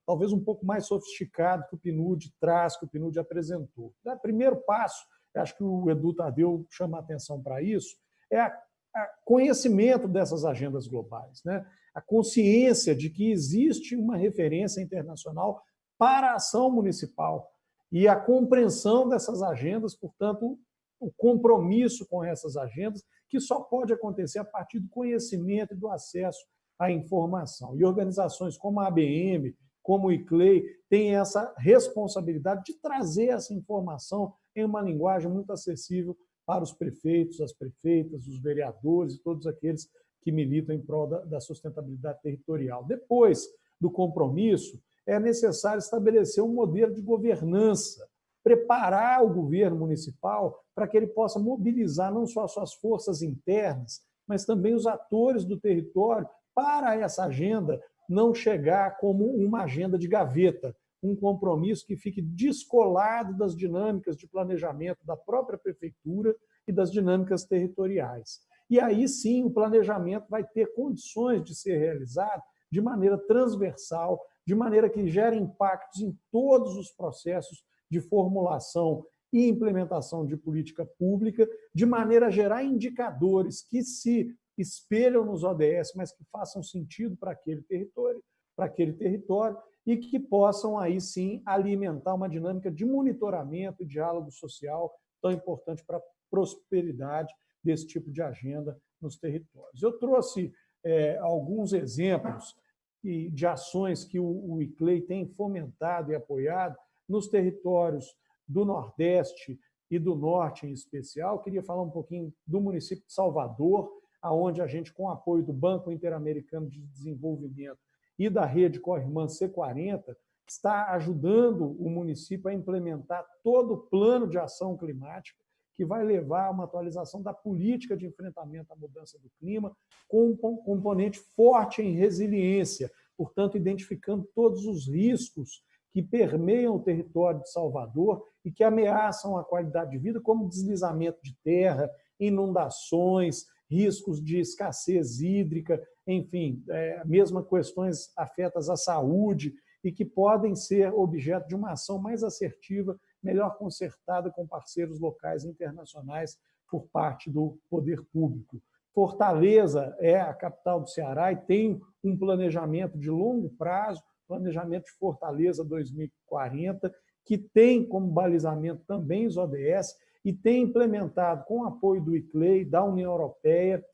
Speaker 6: talvez um pouco mais sofisticado que o PNUD traz, que o PNUD apresentou. O primeiro passo, acho que o Edu Tadeu chama a atenção para isso, é o conhecimento dessas agendas globais, a consciência de que existe uma referência internacional para a ação municipal e a compreensão dessas agendas, portanto, o compromisso com essas agendas, que só pode acontecer a partir do conhecimento e do acesso à informação. E organizações como a ABM, como o ICLEI, têm essa responsabilidade de trazer essa informação em uma linguagem muito acessível para os prefeitos, as prefeitas, os vereadores e todos aqueles que militam em prol da sustentabilidade territorial. Depois do compromisso, é necessário estabelecer um modelo de governança, preparar o governo municipal para que ele possa mobilizar não só as suas forças internas, mas também os atores do território para essa agenda não chegar como uma agenda de gaveta, um compromisso que fique descolado das dinâmicas de planejamento da própria prefeitura e das dinâmicas territoriais. e aí sim o planejamento vai ter condições de ser realizado de maneira transversal, de maneira que gere impactos em todos os processos de formulação e implementação de política pública, de maneira a gerar indicadores que se espelham nos ODS, mas que façam sentido para aquele território e que possam aí sim alimentar uma dinâmica de monitoramento e diálogo social tão importante para a prosperidade desse tipo de agenda nos territórios. Eu trouxe alguns exemplos de ações que o ICLEI tem fomentado e apoiado nos territórios do Nordeste e do Norte, em especial. Queria falar um pouquinho do município de Salvador, onde a gente, com o apoio do Banco Interamericano de Desenvolvimento e da rede Corrimã C40, está ajudando o município a implementar todo o plano de ação climática que vai levar a uma atualização da política de enfrentamento à mudança do clima, com um componente forte em resiliência, portanto, identificando todos os riscos que permeiam o território de Salvador e que ameaçam a qualidade de vida, como deslizamento de terra, inundações, riscos de escassez hídrica, enfim, mesmo questões afetas à saúde e que podem ser objeto de uma ação mais assertiva, melhor concertada com parceiros locais e internacionais por parte do poder público. Fortaleza é a capital do Ceará e tem um planejamento de longo prazo, planejamento de Fortaleza 2040, que tem como balizamento também os ODS e tem implementado, com o apoio do ICLEI, da União Europeia,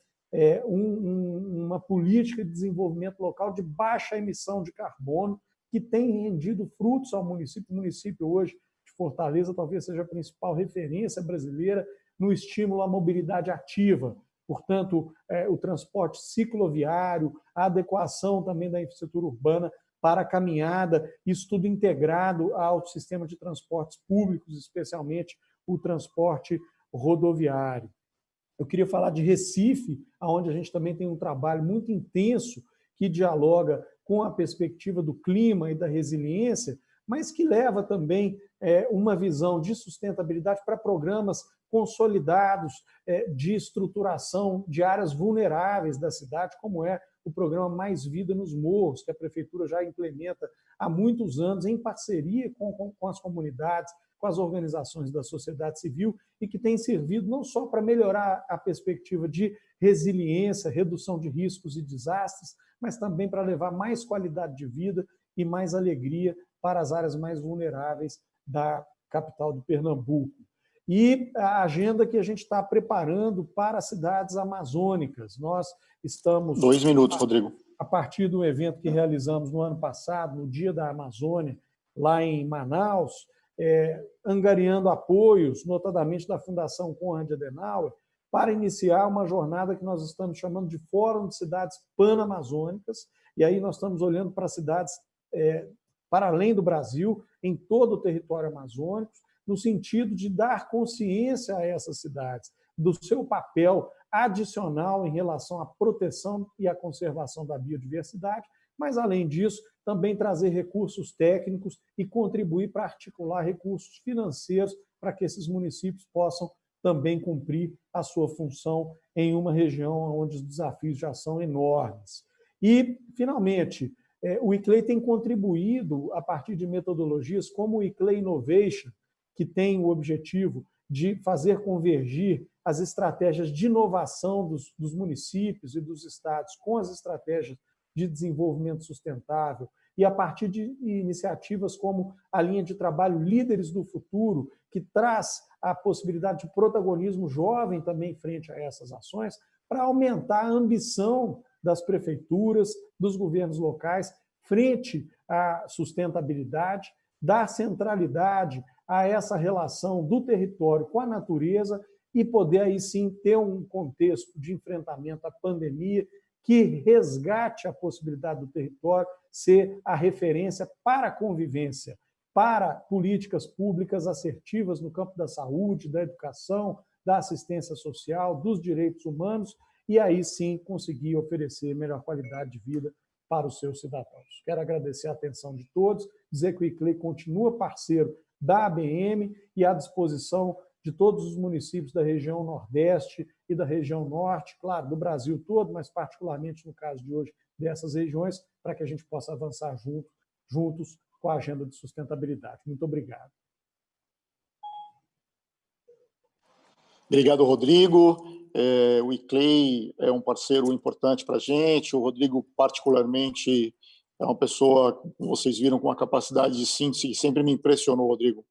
Speaker 6: uma política de desenvolvimento local de baixa emissão de carbono, que tem rendido frutos ao município. O município hoje de Fortaleza talvez seja a principal referência brasileira no estímulo à mobilidade ativa. Portanto, o transporte cicloviário, a adequação também da infraestrutura urbana para a caminhada, isso tudo integrado ao sistema de transportes públicos, especialmente o transporte rodoviário. Eu queria falar de Recife, onde a gente também tem um trabalho muito intenso que dialoga com a perspectiva do clima e da resiliência, mas que leva também uma visão de sustentabilidade para programas consolidados de estruturação de áreas vulneráveis da cidade, como é o programa Mais Vida nos Morros, que a Prefeitura já implementa há muitos anos, em parceria com as comunidades, com as organizações da sociedade civil, e que tem servido não só para melhorar a perspectiva de resiliência, redução de riscos e desastres, mas também para levar mais qualidade de vida e mais alegria para as áreas mais vulneráveis da capital do Pernambuco. E a agenda que a gente está preparando para as cidades amazônicas. Nós estamos...
Speaker 2: 2 minutos, Rodrigo.
Speaker 6: A partir do evento que realizamos no ano passado, no Dia da Amazônia, lá em Manaus, angariando apoios, notadamente da Fundação Konrad Adenauer, para iniciar uma jornada que nós estamos chamando de Fórum de Cidades Panamazônicas, e aí nós estamos olhando para cidades para além do Brasil, em todo o território amazônico, no sentido de dar consciência a essas cidades do seu papel adicional em relação à proteção e à conservação da biodiversidade, mas, além disso, também trazer recursos técnicos e contribuir para articular recursos financeiros para que esses municípios possam também cumprir a sua função em uma região onde os desafios já são enormes. E, finalmente, o ICLEI tem contribuído, a partir de metodologias como o ICLEI Innovation, que tem o objetivo de fazer convergir as estratégias de inovação dos municípios e dos estados com as estratégias de desenvolvimento sustentável, e a partir de iniciativas como a linha de trabalho Líderes do Futuro, que traz a possibilidade de protagonismo jovem também frente a essas ações, para aumentar a ambição das prefeituras, dos governos locais, frente à sustentabilidade, dar centralidade a essa relação do território com a natureza e poder aí sim ter um contexto de enfrentamento à pandemia que resgate a possibilidade do território ser a referência para a convivência, para políticas públicas assertivas no campo da saúde, da educação, da assistência social, dos direitos humanos, e aí sim conseguir oferecer melhor qualidade de vida para os seus cidadãos. Quero agradecer a atenção de todos, dizer que o ICLEI continua parceiro da ABM e à disposição de todos os municípios da região Nordeste e da região Norte, claro, do Brasil todo, mas particularmente no caso de hoje dessas regiões, para que a gente possa avançar juntos com a agenda de sustentabilidade. Muito obrigado.
Speaker 2: Obrigado, Rodrigo. O ICLEI é um parceiro importante para a gente. O Rodrigo, particularmente, é uma pessoa, como vocês viram, com uma capacidade de síntese que sempre me impressionou, Rodrigo.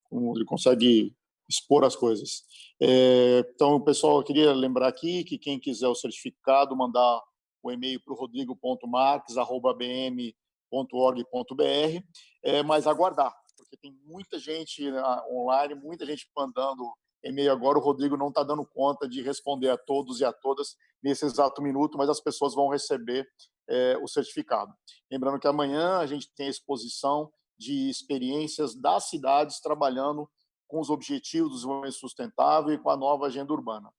Speaker 2: Como ele consegue expor as coisas. Então, pessoal, eu queria lembrar aqui que quem quiser o certificado, mandar o e-mail para o rodrigo.marques@bm.org.br, mas aguardar, porque tem muita gente online, muita gente mandando e-mail agora. O Rodrigo não está dando conta de responder a todos e a todas nesse exato minuto, mas as pessoas vão receber o certificado. Lembrando que amanhã a gente tem a exposição de experiências das cidades trabalhando com os objetivos do desenvolvimento sustentável e com a nova agenda urbana.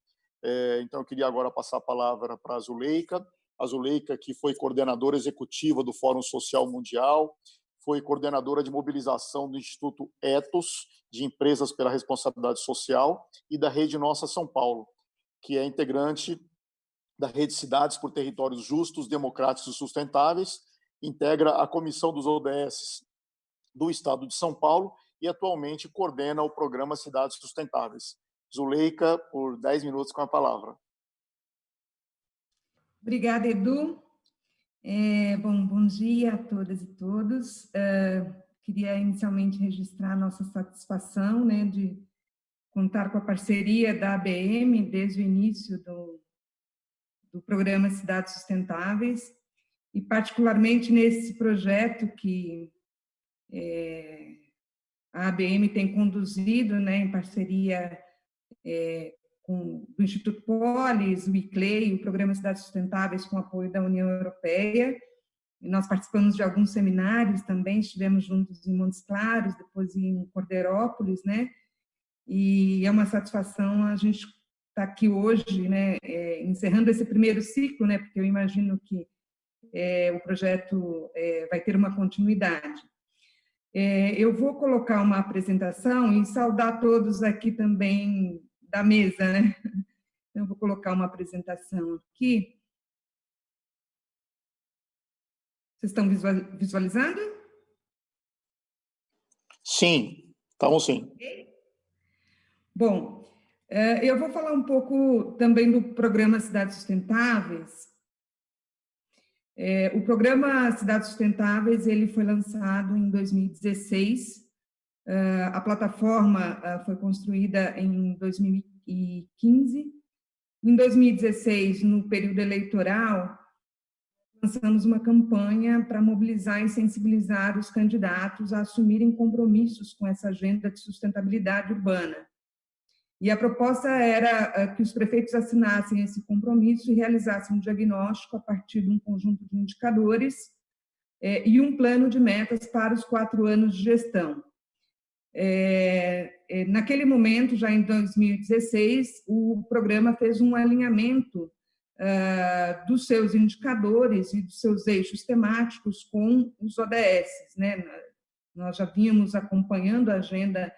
Speaker 2: Então, eu queria agora passar a palavra para a Zuleika. A Zuleika, que foi coordenadora executiva do Fórum Social Mundial, foi coordenadora de mobilização do Instituto Ethos, de Empresas pela Responsabilidade Social, e da Rede Nossa São Paulo, que é integrante da Rede Cidades por Territórios Justos, Democráticos e Sustentáveis, integra a Comissão dos ODS do Estado de São Paulo e atualmente coordena o programa Cidades Sustentáveis. Zuleika, por 10 minutos com a palavra.
Speaker 7: Obrigada, Edu. Bom dia a todas e todos. Queria inicialmente registrar a nossa satisfação, né, de contar com a parceria da ABM desde o início do programa Cidades Sustentáveis, e particularmente nesse projeto que a ABM tem conduzido, né, em parceria com o Instituto Polis, o ICLEI, o Programa Cidades Sustentáveis, com apoio da União Europeia. E nós participamos de alguns seminários também, estivemos juntos em Montes Claros, depois em Corderópolis, né? E é uma satisfação a gente estar aqui hoje, né, encerrando esse primeiro ciclo, né, porque eu imagino que o projeto vai ter uma continuidade. Eu vou colocar uma apresentação e saudar todos aqui também da mesa, né? Então, eu vou colocar uma apresentação aqui. Vocês estão visualizando?
Speaker 2: Sim, estamos sim.
Speaker 7: Bom, eu vou falar um pouco também do programa Cidades Sustentáveis. O programa Cidades Sustentáveis ele foi lançado em 2016. A plataforma foi construída em 2015. Em 2016, no período eleitoral, lançamos uma campanha para mobilizar e sensibilizar os candidatos a assumirem compromissos com essa agenda de sustentabilidade urbana. E a proposta era que os prefeitos assinassem esse compromisso e realizassem um diagnóstico a partir de um conjunto de indicadores e um plano de metas para os 4 anos de gestão. Naquele momento, já em 2016, o programa fez um alinhamento dos seus indicadores e dos seus eixos temáticos com os ODS, né? Nós já vínhamos acompanhando a agenda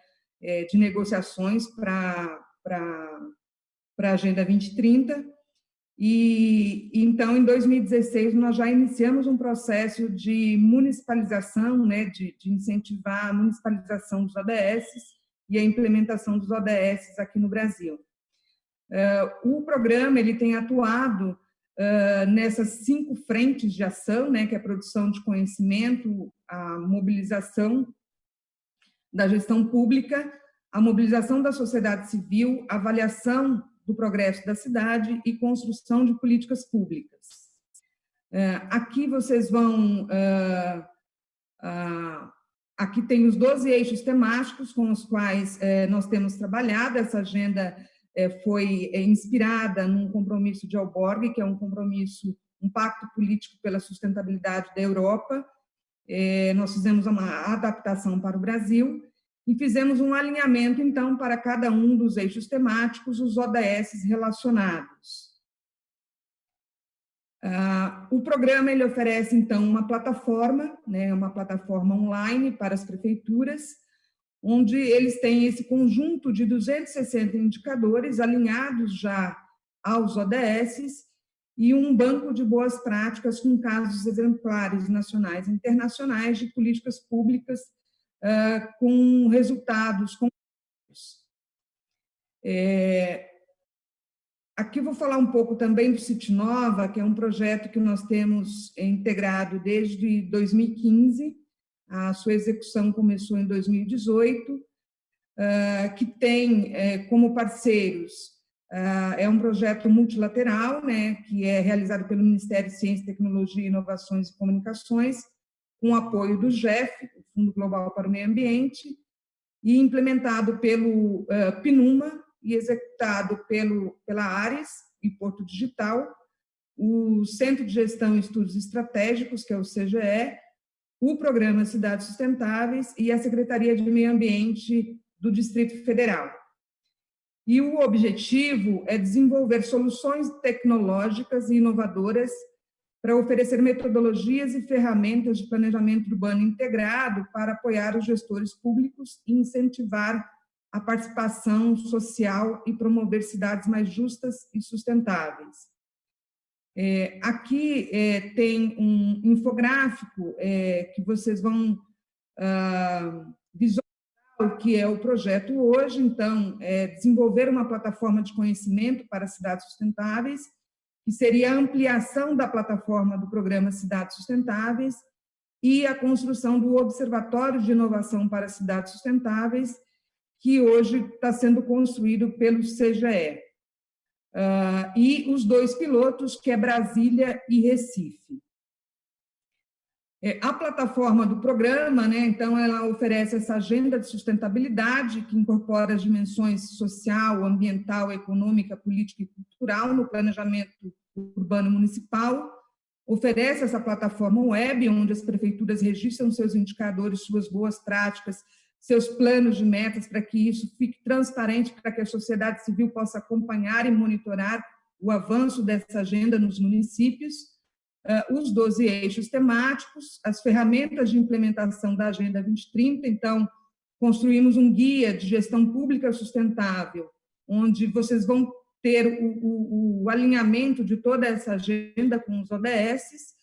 Speaker 7: de negociações para a Agenda 2030, e então, em 2016, nós já iniciamos um processo de municipalização, né, de incentivar a municipalização dos ODS e a implementação dos ODS aqui no Brasil. O programa ele tem atuado nessas 5 frentes de ação, né, que é a produção de conhecimento, a mobilização da gestão pública, a mobilização da sociedade civil, a avaliação do progresso da cidade e construção de políticas públicas. Aqui vocês vão... Aqui tem os 12 eixos temáticos com os quais nós temos trabalhado. Essa agenda foi inspirada num compromisso de Aalborg, que é um compromisso, um pacto político pela sustentabilidade da Europa. Nós fizemos uma adaptação para o Brasil e fizemos um alinhamento, então, para cada um dos eixos temáticos, os ODS relacionados. O programa ele oferece, então, uma plataforma, né, uma plataforma online para as prefeituras, onde eles têm esse conjunto de 260 indicadores alinhados já aos ODSs e um banco de boas práticas com casos exemplares nacionais e internacionais de políticas públicas com resultados concretos. Aqui vou falar um pouco também do CIT-Nova, que é um projeto que nós temos integrado desde 2015, a sua execução começou em 2018, que tem como parceiros, é um projeto multilateral, né, que é realizado pelo Ministério de Ciência, Tecnologia, Inovações e Comunicações, com apoio do GEF, o Fundo Global para o Meio Ambiente, e implementado pelo PNUMA e executado pela ARES e Porto Digital, o Centro de Gestão e Estudos Estratégicos, que é o CGE, o Programa Cidades Sustentáveis e a Secretaria de Meio Ambiente do Distrito Federal. E o objetivo é desenvolver soluções tecnológicas e inovadoras para oferecer metodologias e ferramentas de planejamento urbano integrado para apoiar os gestores públicos e incentivar a participação social e promover cidades mais justas e sustentáveis. Aqui tem um infográfico que vocês vão visualizar o que é o projeto hoje. Então, desenvolver uma plataforma de conhecimento para cidades sustentáveis, que seria a ampliação da plataforma do programa Cidades Sustentáveis e a construção do Observatório de Inovação para Cidades Sustentáveis, que hoje está sendo construído pelo CGE. E os dois pilotos, que é Brasília e Recife. A plataforma do programa, né, então, ela oferece essa agenda de sustentabilidade que incorpora as dimensões social, ambiental, econômica, política e cultural no planejamento urbano municipal, oferece essa plataforma web, onde as prefeituras registram seus indicadores, suas boas práticas, seus planos de metas, para que isso fique transparente, para que a sociedade civil possa acompanhar e monitorar o avanço dessa agenda nos municípios, os 12 eixos temáticos, as ferramentas de implementação da Agenda 2030. Então, construímos um guia de gestão pública sustentável, onde vocês vão ter o alinhamento de toda essa agenda com os ODSs,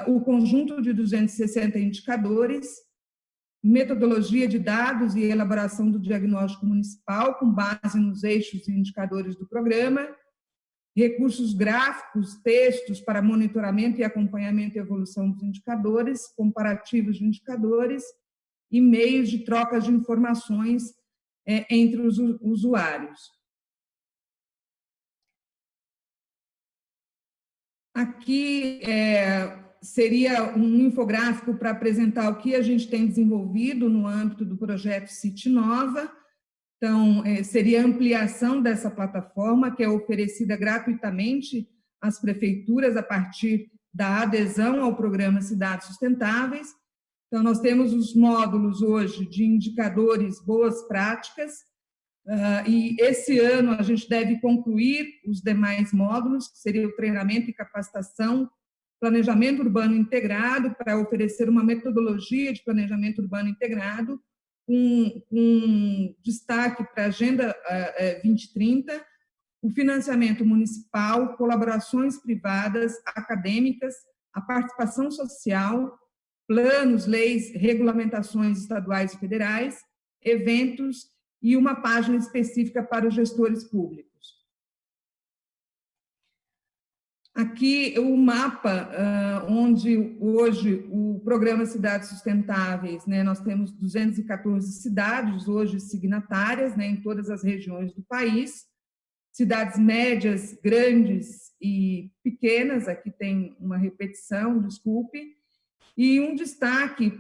Speaker 7: o conjunto de 260 indicadores, metodologia de dados e elaboração do diagnóstico municipal com base nos eixos e indicadores do programa, recursos gráficos, textos para monitoramento e acompanhamento e evolução dos indicadores, comparativos de indicadores e meios de troca de informações entre os usuários. Aqui seria um infográfico para apresentar o que a gente tem desenvolvido no âmbito do projeto CIT-Nova. Então, seria a ampliação dessa plataforma, que é oferecida gratuitamente às prefeituras a partir da adesão ao programa Cidades Sustentáveis. Então, nós temos os módulos hoje de indicadores boas práticas, e esse ano a gente deve concluir os demais módulos, que seria o treinamento e capacitação, planejamento urbano integrado, para oferecer uma metodologia de planejamento urbano integrado, com destaque para a Agenda 2030, o financiamento municipal, colaborações privadas, acadêmicas, a participação social, planos, leis, regulamentações estaduais e federais, eventos e uma página específica para os gestores públicos. Aqui o mapa, onde hoje o programa Cidades Sustentáveis, né, nós temos 214 cidades hoje signatárias, né, em todas as regiões do país, cidades médias, grandes e pequenas, aqui tem uma repetição, desculpe, e um destaque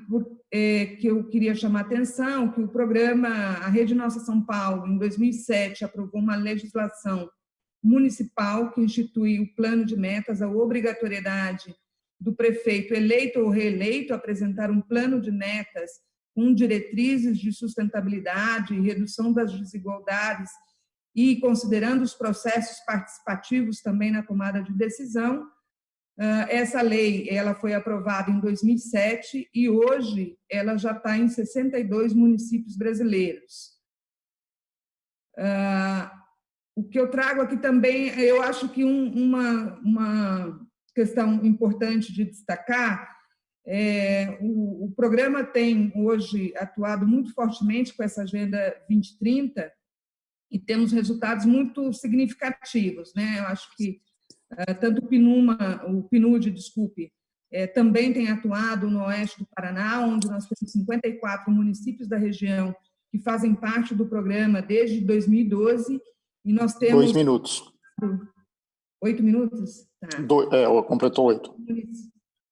Speaker 7: que eu queria chamar a atenção, que o programa, a Rede Nossa São Paulo, em 2007, aprovou uma legislação municipal que institui o plano de metas, a obrigatoriedade do prefeito eleito ou reeleito apresentar um plano de metas com diretrizes de sustentabilidade e redução das desigualdades e considerando os processos participativos também na tomada de decisão. Essa lei ela foi aprovada em 2007 e hoje ela já está em 62 municípios brasileiros. O que eu trago aqui também, eu acho que uma questão importante de destacar o programa tem hoje atuado muito fortemente com essa Agenda 2030 e temos resultados muito significativos, né? Eu acho que tanto o PNUD, desculpe, também tem atuado no oeste do Paraná, onde nós temos 54 municípios da região que fazem parte do programa desde 2012, e nós temos...
Speaker 2: 2 minutos.
Speaker 7: 8 minutos? Tá.
Speaker 2: Completou 8.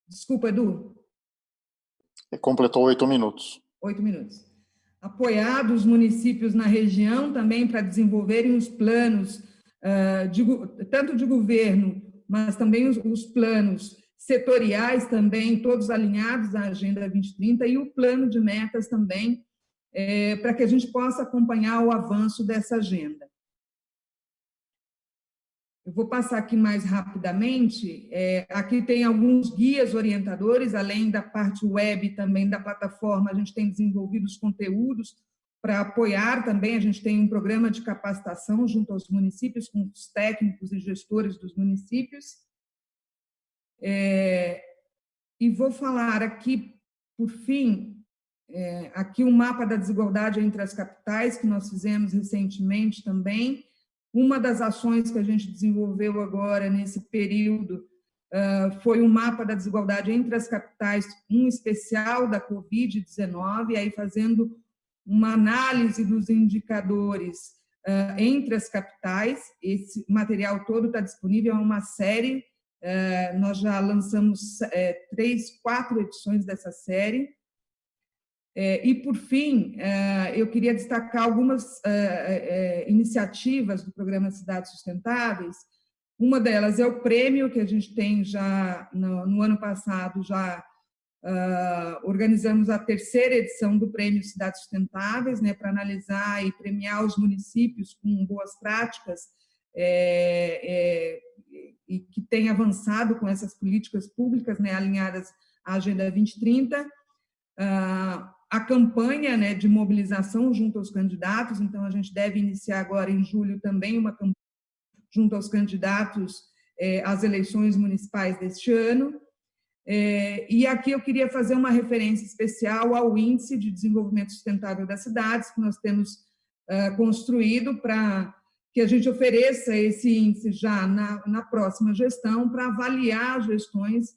Speaker 7: Desculpa, Edu.
Speaker 2: Completou 8 minutos.
Speaker 7: 8 minutos. Apoiado os municípios na região também para desenvolverem os planos, tanto de governo, mas também os planos setoriais também, todos alinhados à Agenda 2030, e o plano de metas também, para que a gente possa acompanhar o avanço dessa agenda. Eu vou passar aqui mais rapidamente. Aqui tem alguns guias orientadores, além da parte web também da plataforma, a gente tem desenvolvido os conteúdos para apoiar também, a gente tem um programa de capacitação junto aos municípios, com os técnicos e gestores dos municípios. E vou falar aqui, por fim, aqui um mapa da desigualdade entre as capitais, que nós fizemos recentemente também. Uma das ações que a gente desenvolveu agora, nesse período, foi um mapa da desigualdade entre as capitais, um especial da Covid-19, aí fazendo uma análise dos indicadores entre as capitais. Esse material todo está disponível, é uma série, nós já lançamos 3, 4 edições dessa série. E, por fim, eu queria destacar algumas iniciativas do Programa Cidades Sustentáveis. Uma delas é o prêmio que a gente tem já, no ano passado, já organizamos a 3ª edição do Prêmio Cidades Sustentáveis, né, para analisar e premiar os municípios com boas práticas e que têm avançado com essas políticas públicas, né, alinhadas à Agenda 2030. A campanha, né, de mobilização junto aos candidatos, então a gente deve iniciar agora em julho também uma campanha junto aos candidatos às eleições municipais deste ano. E aqui eu queria fazer uma referência especial ao Índice de Desenvolvimento Sustentável das Cidades, que nós temos construído para que a gente ofereça esse índice já na próxima gestão, para avaliar as gestões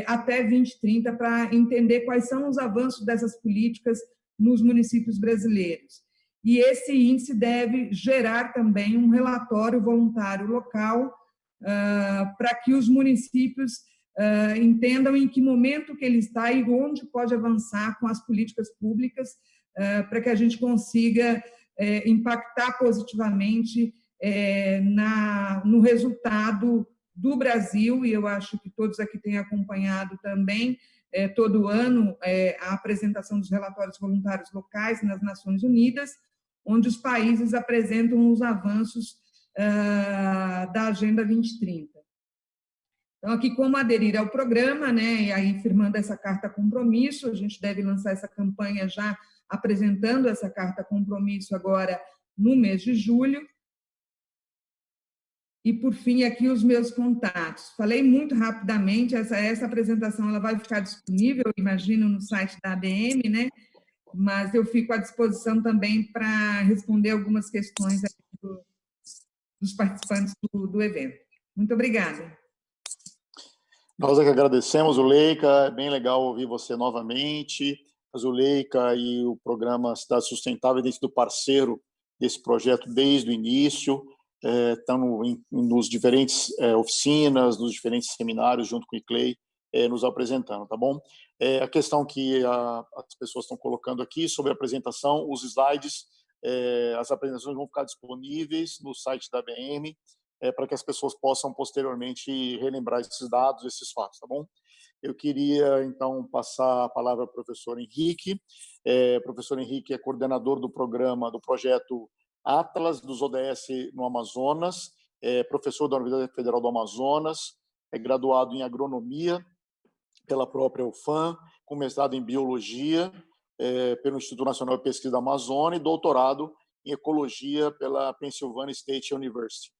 Speaker 7: até 2030, para entender quais são os avanços dessas políticas nos municípios brasileiros. E esse índice deve gerar também um relatório voluntário local para que os municípios entendam em que momento que ele está e onde pode avançar com as políticas públicas para que a gente consiga impactar positivamente no resultado do Brasil, e eu acho que todos aqui têm acompanhado também, todo ano, a apresentação dos relatórios voluntários locais nas Nações Unidas, onde os países apresentam os avanços da Agenda 2030. Então, aqui, como aderir ao programa, né, e aí firmando essa carta compromisso, a gente deve lançar essa campanha já apresentando essa carta compromisso agora no mês de julho. E, por fim, aqui os meus contatos. Falei muito rapidamente, essa apresentação ela vai ficar disponível, imagino, no site da ABM, né? Mas eu fico à disposição também para responder algumas questões aqui dos participantes do evento. Muito obrigada.
Speaker 2: Nós é que agradecemos, Zuleika, é bem legal ouvir você novamente. A Zuleika e o programa Cidade Sustentável têm sido parceiro desse projeto desde o início. Estão nos diferentes oficinas, nos diferentes seminários, junto com o ICLEI, nos apresentando, tá bom? A questão que as pessoas estão colocando aqui sobre a apresentação, os slides, as apresentações vão ficar disponíveis no site da ABM, para que as pessoas possam posteriormente relembrar esses dados, esses fatos, tá bom? Eu queria, então, passar a palavra ao professor Henrique. O professor Henrique é coordenador do programa, do projeto Atlas dos ODS no Amazonas, professor da Universidade Federal do Amazonas, é graduado em agronomia pela própria UFAM, com mestrado em biologia pelo Instituto Nacional de Pesquisa da Amazônia e doutorado em ecologia pela Pennsylvania State University.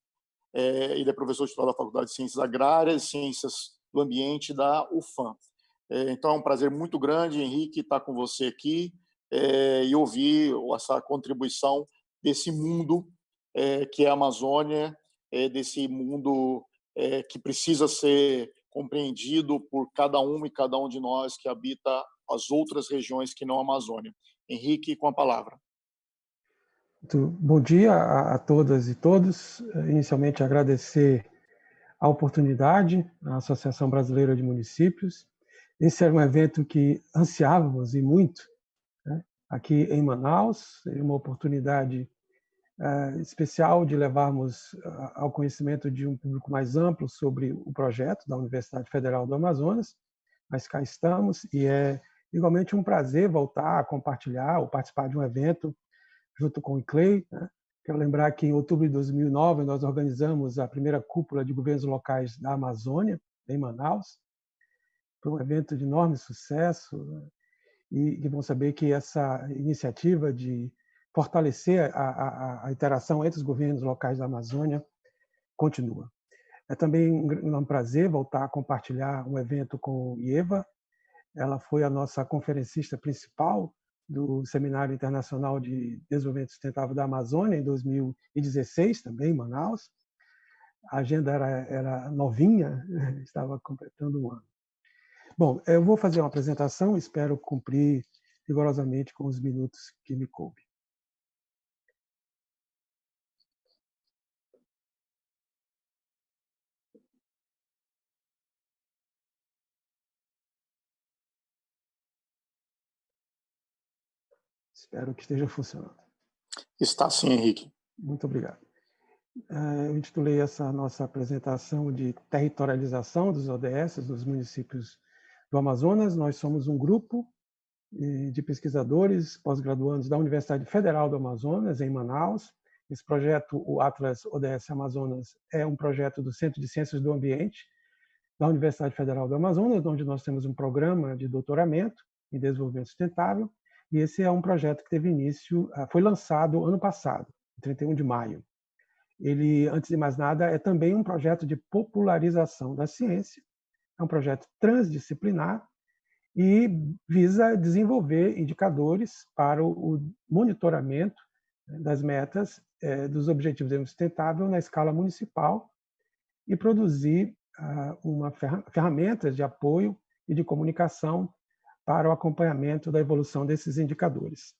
Speaker 2: Ele é professor titular da Faculdade de Ciências Agrárias e Ciências do Ambiente da UFAM. Então, é um prazer muito grande, Henrique, estar com você aqui e ouvir essa contribuição desse mundo que é a Amazônia, desse mundo que precisa ser compreendido por cada um e cada um de nós que habita as outras regiões que não a Amazônia. Henrique, com a palavra.
Speaker 8: Bom dia a todas e todos. Inicialmente, agradecer a oportunidade à Associação Brasileira de Municípios. Esse era um evento que ansiávamos e muito, né? Aqui em Manaus, uma oportunidade especial de levarmos ao conhecimento de um público mais amplo sobre o projeto da Universidade Federal do Amazonas. Mas cá estamos e é igualmente um prazer voltar a compartilhar ou participar de um evento junto com o ICLEI, né? Quero lembrar que em outubro de 2009 nós organizamos a primeira cúpula de governos locais da Amazônia, em Manaus. Foi um evento de enorme sucesso, né? E vão saber que essa iniciativa de fortalecer a interação entre os governos locais da Amazônia continua. É também um prazer voltar a compartilhar um evento com Ieva. Ela foi a nossa conferencista principal do Seminário Internacional de Desenvolvimento Sustentável da Amazônia, em 2016, também em Manaus. A agenda era novinha, estava completando um ano. Bom, eu vou fazer uma apresentação, espero cumprir rigorosamente com os minutos que me coube. Espero que esteja funcionando.
Speaker 2: Está sim, Henrique.
Speaker 8: Muito obrigado. Eu intitulei essa nossa apresentação de territorialização dos ODS, dos municípios do Amazonas. Nós somos um grupo de pesquisadores pós-graduandos da Universidade Federal do Amazonas, em Manaus. Esse projeto, o Atlas ODS Amazonas, é um projeto do Centro de Ciências do Ambiente da Universidade Federal do Amazonas, onde nós temos um programa de doutoramento em desenvolvimento sustentável. E esse é um projeto que teve início, foi lançado ano passado, 31 de maio. Ele, antes de mais nada, é também um projeto de popularização da ciência, é um projeto transdisciplinar e visa desenvolver indicadores para o monitoramento das metas dos Objetivos de Desenvolvimento Sustentável na escala municipal e produzir ferramentas de apoio e de comunicação para o acompanhamento da evolução desses indicadores.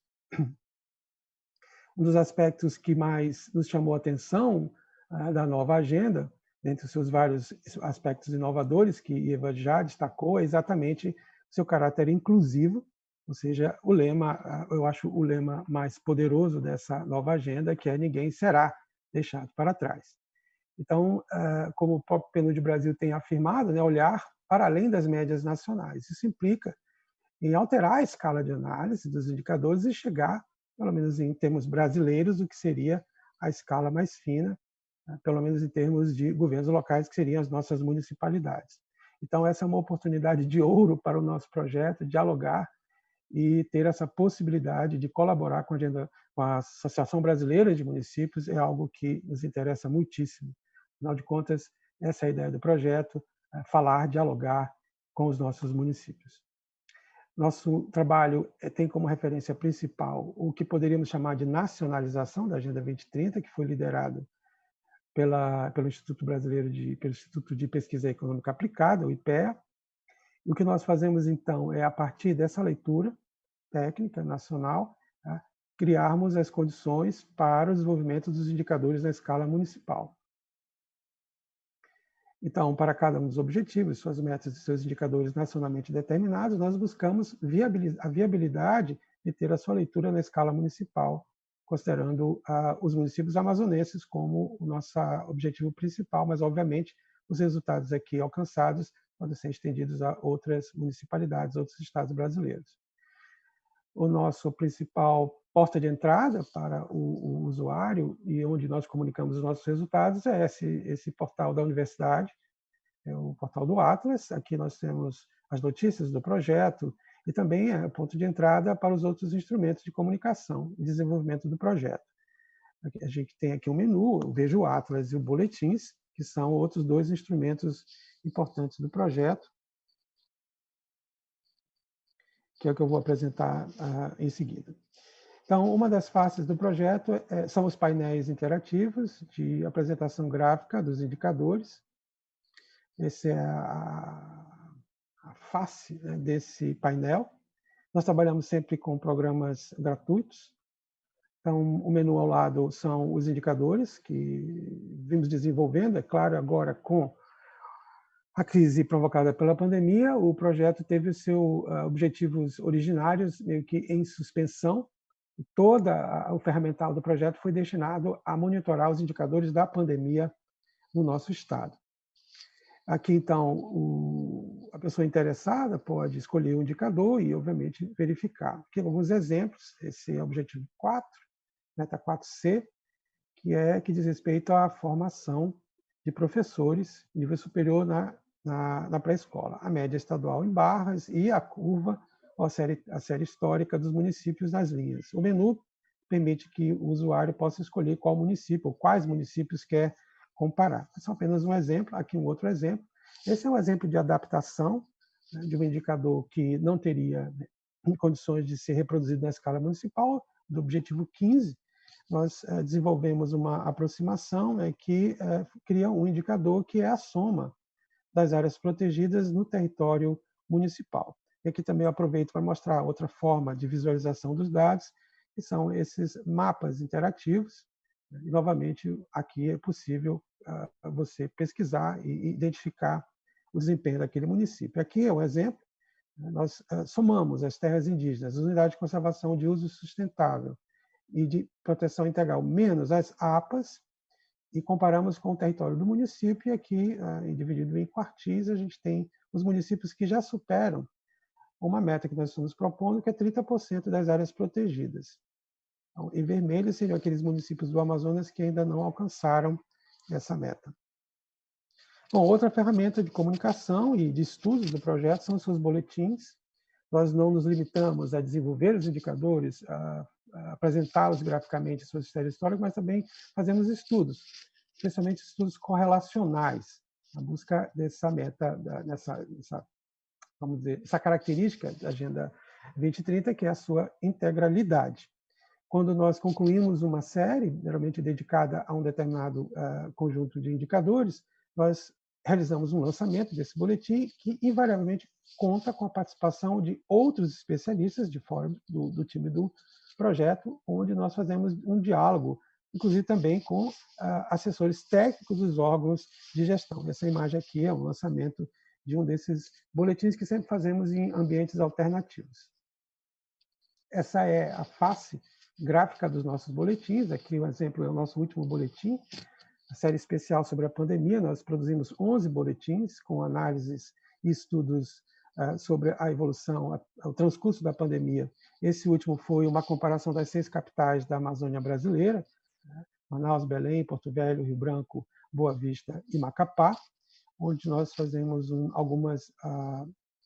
Speaker 8: Um dos aspectos que mais nos chamou a atenção da nova agenda, dentre os seus vários aspectos inovadores que Eva já destacou, é exatamente seu caráter inclusivo, ou seja, o lema, eu acho o lema mais poderoso dessa nova agenda, que é ninguém será deixado para trás. Então, como o próprio PNUD Brasil tem afirmado, né, olhar para além das médias nacionais. Isso implica em alterar a escala de análise dos indicadores e chegar, pelo menos em termos brasileiros, o que seria a escala mais fina, pelo menos em termos de governos locais, que seriam as nossas municipalidades. Então, essa é uma oportunidade de ouro para o nosso projeto, dialogar e ter essa possibilidade de colaborar com a Associação Brasileira de Municípios, é algo que nos interessa muitíssimo. Afinal de contas, essa é a ideia do projeto, falar, dialogar com os nossos municípios. Nosso trabalho tem como referência principal o que poderíamos chamar de nacionalização da Agenda 2030, que foi liderado pelo Instituto Brasileiro pelo Instituto de Pesquisa Econômica Aplicada, o IPEA. E o que nós fazemos, então, é, a partir dessa leitura técnica nacional, criarmos as condições para o desenvolvimento dos indicadores na escala municipal. Então, para cada um dos objetivos, suas metas e seus indicadores nacionalmente determinados, nós buscamos a viabilidade de ter a sua leitura na escala municipal, considerando os municípios amazonenses como o nosso objetivo principal, mas, obviamente, os resultados aqui alcançados podem ser estendidos a outras municipalidades, outros estados brasileiros. O nosso principal porta de entrada para o usuário e onde nós comunicamos os nossos resultados é esse portal da universidade, é o portal do Atlas. Aqui nós temos as notícias do projeto e também é ponto de entrada para os outros instrumentos de comunicação e desenvolvimento do projeto. A gente tem aqui um menu, eu vejo o Atlas e o Boletins, que são outros dois instrumentos importantes do projeto, que é o que eu vou apresentar em seguida. Então, uma das faces do projeto são os painéis interativos de apresentação gráfica dos indicadores. Essa é a face, né, desse painel. Nós trabalhamos sempre com programas gratuitos. Então, o menu ao lado são os indicadores que vimos desenvolvendo. É claro, agora com a crise provocada pela pandemia, o projeto teve os seus objetivos originários meio que em suspensão. Todo o ferramental do projeto foi destinado a monitorar os indicadores da pandemia no nosso estado. Aqui, então, a pessoa interessada pode escolher o indicador e, obviamente, verificar. Aqui alguns exemplos. Esse é o objetivo 4, meta 4C, que diz respeito à formação de professores nível superior na pré-escola. A média estadual em barras e a curva, a série histórica dos municípios nas linhas. O menu permite que o usuário possa escolher qual município ou quais municípios quer comparar. Esse é apenas um exemplo, aqui um outro exemplo. Esse é um exemplo de adaptação, né, de um indicador que não teria condições de ser reproduzido na escala municipal, do objetivo 15. Nós desenvolvemos uma aproximação, né, que cria um indicador que é a soma das áreas protegidas no território municipal. E aqui também eu aproveito para mostrar outra forma de visualização dos dados, que são esses mapas interativos. E, novamente, aqui é possível você pesquisar e identificar o desempenho daquele município. Aqui é um exemplo. Nós somamos as terras indígenas, as unidades de conservação de uso sustentável e de proteção integral, menos as APAs, e comparamos com o território do município, e aqui, dividido em quartis, a gente tem os municípios que já superam uma meta que nós estamos propondo, que é 30% das áreas protegidas. Então, em vermelho seriam aqueles municípios do Amazonas que ainda não alcançaram essa meta. Bom, outra ferramenta de comunicação e de estudos do projeto são os seus boletins. Nós não nos limitamos a desenvolver os indicadores, a apresentá-los graficamente em sua série histórica, mas também fazemos estudos, especialmente estudos correlacionais, na busca dessa meta, vamos dizer, essa característica da Agenda 2030, que é a sua integralidade. Quando nós concluímos uma série, geralmente dedicada a um determinado conjunto de indicadores, nós realizamos um lançamento desse boletim que, invariavelmente, conta com a participação de outros especialistas de fora do time do projeto, onde nós fazemos um diálogo, inclusive também com assessores técnicos dos órgãos de gestão. Essa imagem aqui é um lançamento de um desses boletins que sempre fazemos em ambientes alternativos. Essa é a face gráfica dos nossos boletins. Aqui, um exemplo, é o nosso último boletim, a série especial sobre a pandemia. Nós produzimos 11 boletins com análises e estudos sobre a evolução, o transcurso da pandemia. Esse último foi uma comparação das 6 capitais da Amazônia brasileira, Manaus, Belém, Porto Velho, Rio Branco, Boa Vista e Macapá, onde nós fazemos algumas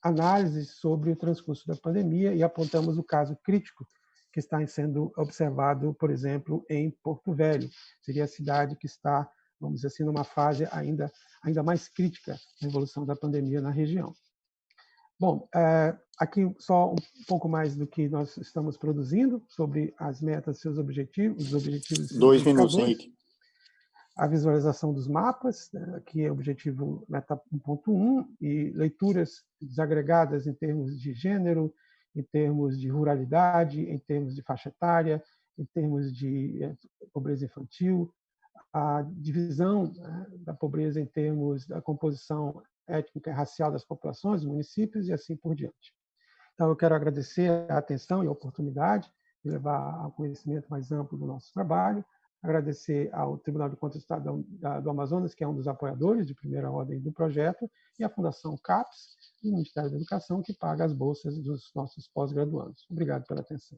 Speaker 8: análises sobre o transcurso da pandemia e apontamos o caso crítico que está sendo observado, por exemplo, em Porto Velho. Seria a cidade que está, vamos dizer assim, numa fase ainda mais crítica na evolução da pandemia na região. Bom, aqui só um pouco mais do que nós estamos produzindo sobre as metas, seus objetivos, os objetivos...
Speaker 2: 2 minutos, Henrique.
Speaker 8: A visualização dos mapas, aqui é o objetivo meta 1.1, e leituras desagregadas em termos de gênero, em termos de ruralidade, em termos de faixa etária, em termos de pobreza infantil, a divisão da pobreza em termos da composição étnica e racial das populações, dos municípios e assim por diante. Então, eu quero agradecer a atenção e a oportunidade de levar ao conhecimento mais amplo do nosso trabalho, agradecer ao Tribunal de Contas do Estado do Amazonas, que é um dos apoiadores de primeira ordem do projeto, e a Fundação CAPES, e o Ministério da Educação, que paga as bolsas dos nossos pós-graduandos. Obrigado pela atenção.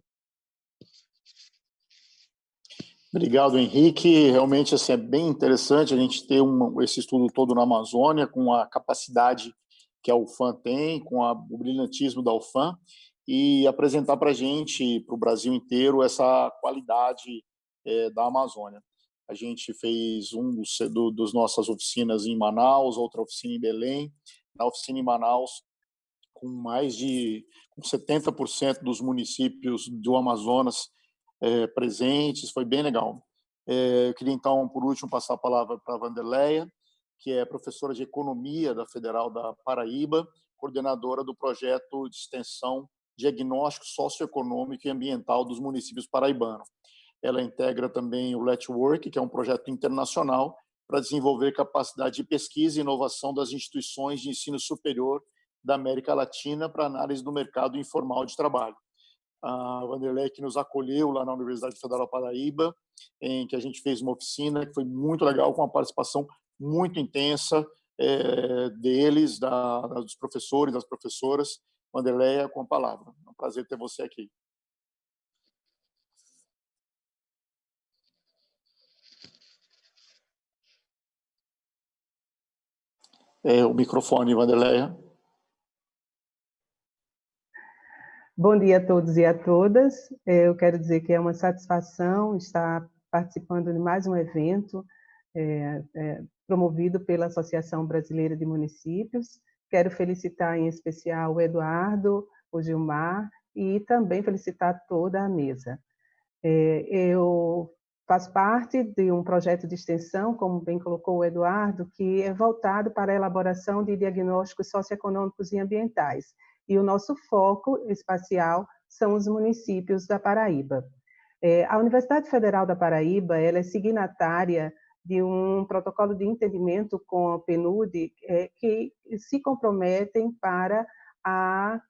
Speaker 2: Obrigado, Henrique. Realmente assim, é bem interessante a gente ter esse estudo todo na Amazônia, com a capacidade que a UFAM tem, com o brilhantismo da UFAM, e apresentar para a gente, para o Brasil inteiro, essa qualidade da Amazônia. A gente fez dos nossas oficinas em Manaus, outra oficina em Belém. Na oficina em Manaus, com 70% dos municípios do Amazonas presentes, foi bem legal. Eu queria, então, por último, passar a palavra para a Wanderleia, que é professora de Economia da Federal da Paraíba, coordenadora do projeto de extensão Diagnóstico Socioeconômico e Ambiental dos Municípios Paraibanos. Ela integra também o Let's Work, que é um projeto internacional para desenvolver capacidade de pesquisa e inovação das instituições de ensino superior da América Latina para análise do mercado informal de trabalho. A Wanderleia que nos acolheu lá na Universidade Federal da Paraíba, em que a gente fez uma oficina que foi muito legal, com uma participação muito intensa deles, dos professores, das professoras. Wanderleia, com a palavra. É um prazer ter você aqui. O microfone, Wanderleia.
Speaker 9: Bom dia a todos e a todas. Eu quero dizer que é uma satisfação estar participando de mais um evento promovido pela Associação Brasileira de Municípios. Quero felicitar em especial o Eduardo, o Gilmar e também felicitar toda a mesa. Eu faço parte de um projeto de extensão, como bem colocou o Eduardo, que é voltado para a elaboração de diagnósticos socioeconômicos e ambientais. E o nosso foco espacial são os municípios da Paraíba. A Universidade Federal da Paraíba ela é signatária de um protocolo de entendimento com a PNUD que se comprometem para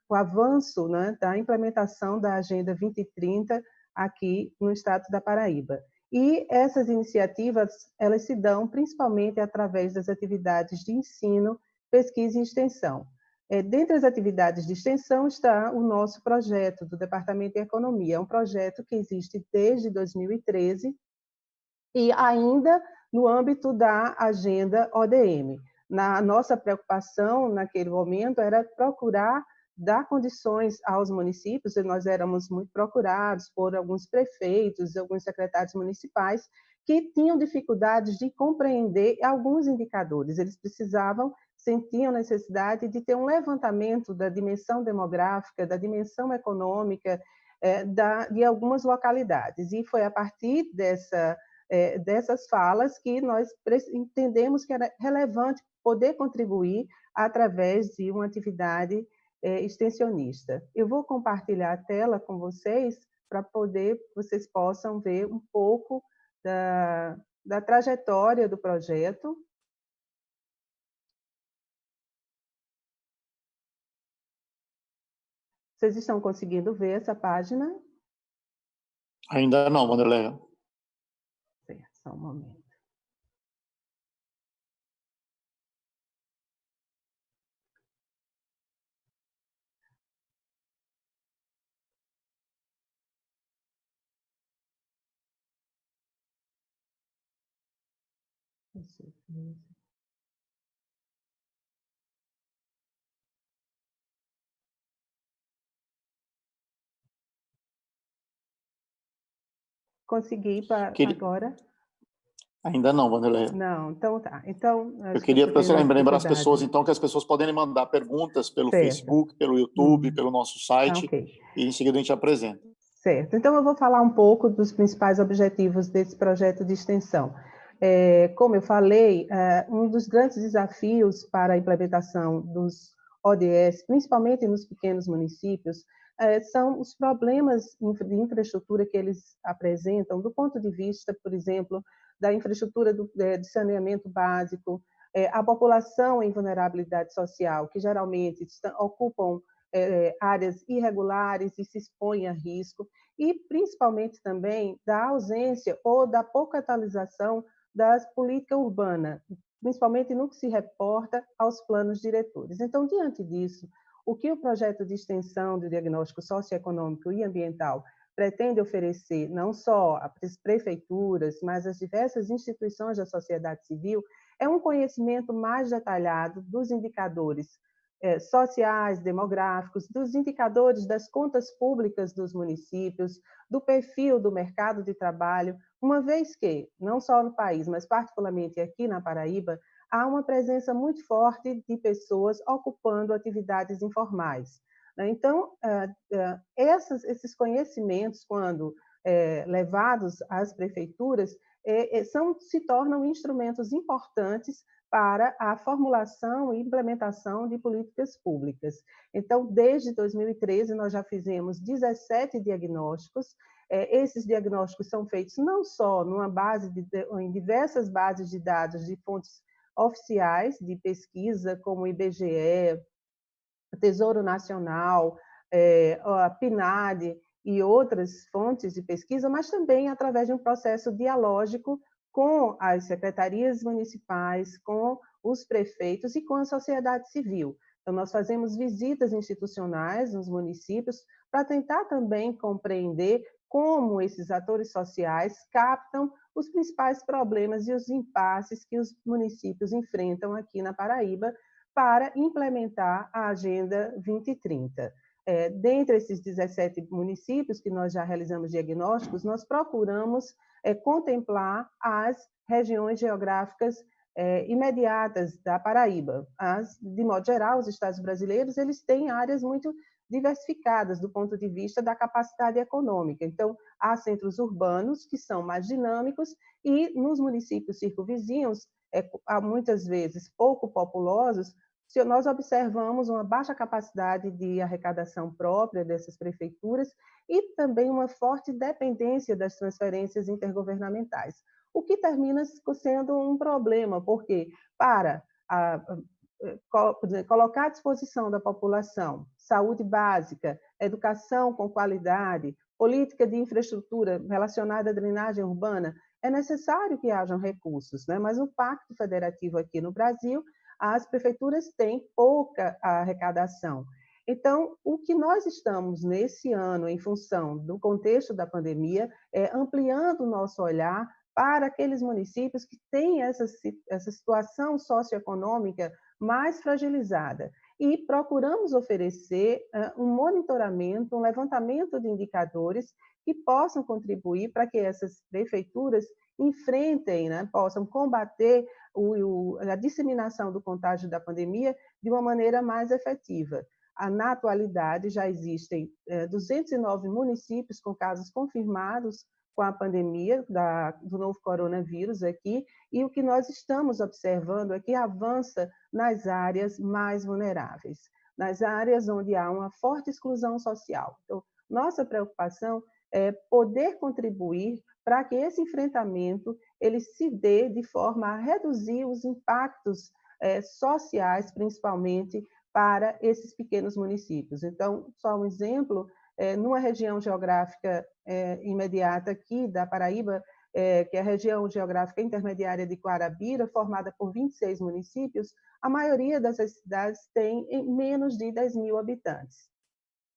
Speaker 9: o avanço, né, da implementação da Agenda 2030 aqui no estado da Paraíba. E essas iniciativas elas se dão principalmente através das atividades de ensino, pesquisa e extensão. Dentre as atividades de extensão está o nosso projeto do Departamento de Economia. É um projeto que existe desde 2013 e ainda no âmbito da agenda ODM. Na nossa preocupação naquele momento era procurar dar condições aos municípios, e nós éramos muito procurados por alguns prefeitos, alguns secretários municipais, que tinham dificuldades de compreender alguns indicadores. Eles sentiam necessidade de ter um levantamento da dimensão demográfica, da dimensão econômica de algumas localidades. E foi a partir dessas falas que nós entendemos que era relevante poder contribuir através de uma atividade extensionista. Eu vou compartilhar a tela com vocês para vocês possam ver um pouco da trajetória do projeto. Vocês estão conseguindo ver essa página?
Speaker 2: Ainda não, Wanderleia.
Speaker 9: Só um momento. Consegui agora?
Speaker 2: Ainda não, Wanderleia.
Speaker 9: Não, então tá. Então,
Speaker 2: eu queria lembrar as pessoas, então, que as pessoas podem mandar perguntas pelo Facebook, pelo YouTube, pelo nosso site, e em seguida a gente apresenta.
Speaker 9: Certo. Então, eu vou falar um pouco dos principais objetivos desse projeto de extensão. Como eu falei, um dos grandes desafios para a implementação dos ODS, principalmente nos pequenos municípios, são os problemas de infraestrutura que eles apresentam, do ponto de vista, por exemplo, da infraestrutura de saneamento básico, a população em vulnerabilidade social, que geralmente ocupam áreas irregulares e se expõem a risco, e principalmente também da ausência ou da pouca atualização das políticas urbanas, principalmente no que se reporta aos planos diretores. Então, diante disso, o que o projeto de extensão do diagnóstico socioeconômico e ambiental pretende oferecer não só às prefeituras, mas às diversas instituições da sociedade civil, é um conhecimento mais detalhado dos indicadores sociais, demográficos, dos indicadores das contas públicas dos municípios, do perfil do mercado de trabalho, uma vez que, não só no país, mas particularmente aqui na Paraíba, há uma presença muito forte de pessoas ocupando atividades informais. Então, esses conhecimentos, quando levados às prefeituras, se tornam instrumentos importantes para a formulação e implementação de políticas públicas. Então, desde 2013, nós já fizemos 17 diagnósticos. Esses diagnósticos são feitos não só em diversas bases de dados de fontes oficiais de pesquisa, como o IBGE, o Tesouro Nacional, a PNAD e outras fontes de pesquisa, mas também através de um processo dialógico com as secretarias municipais, com os prefeitos e com a sociedade civil. Então, nós fazemos visitas institucionais nos municípios para tentar também compreender como esses atores sociais captam os principais problemas e os impasses que os municípios enfrentam aqui na Paraíba para implementar a Agenda 2030. Dentre esses 17 municípios que nós já realizamos diagnósticos, nós procuramos contemplar as regiões geográficas imediatas da Paraíba. De modo geral, os estados brasileiros eles têm áreas muito diversificadas do ponto de vista da capacidade econômica. Então, há centros urbanos que são mais dinâmicos e nos municípios circunvizinhos, há muitas vezes pouco populosos, se nós observamos uma baixa capacidade de arrecadação própria dessas prefeituras e também uma forte dependência das transferências intergovernamentais, o que termina sendo um problema, porque para colocar à disposição da população saúde básica, educação com qualidade, política de infraestrutura relacionada à drenagem urbana, é necessário que hajam recursos, né? Mas no Pacto Federativo aqui no Brasil, as prefeituras têm pouca arrecadação. Então, o que nós estamos nesse ano, em função do contexto da pandemia, é ampliando o nosso olhar para aqueles municípios que têm essa situação socioeconômica mais fragilizada. E procuramos oferecer um monitoramento, um levantamento de indicadores que possam contribuir para que essas prefeituras enfrentem, né, possam combater a disseminação do contágio da pandemia de uma maneira mais efetiva. Na atualidade, já existem 209 municípios com casos confirmados com a pandemia do novo coronavírus aqui, e o que nós estamos observando é que avança nas áreas mais vulneráveis, nas áreas onde há uma forte exclusão social. Então, nossa preocupação é poder contribuir para que esse enfrentamento ele se dê de forma a reduzir os impactos sociais, principalmente para esses pequenos municípios. Então, só um exemplo, numa região geográfica imediata aqui da Paraíba, que é a região geográfica intermediária de Guarabira, formada por 26 municípios, a maioria dessas cidades tem menos de 10 mil habitantes.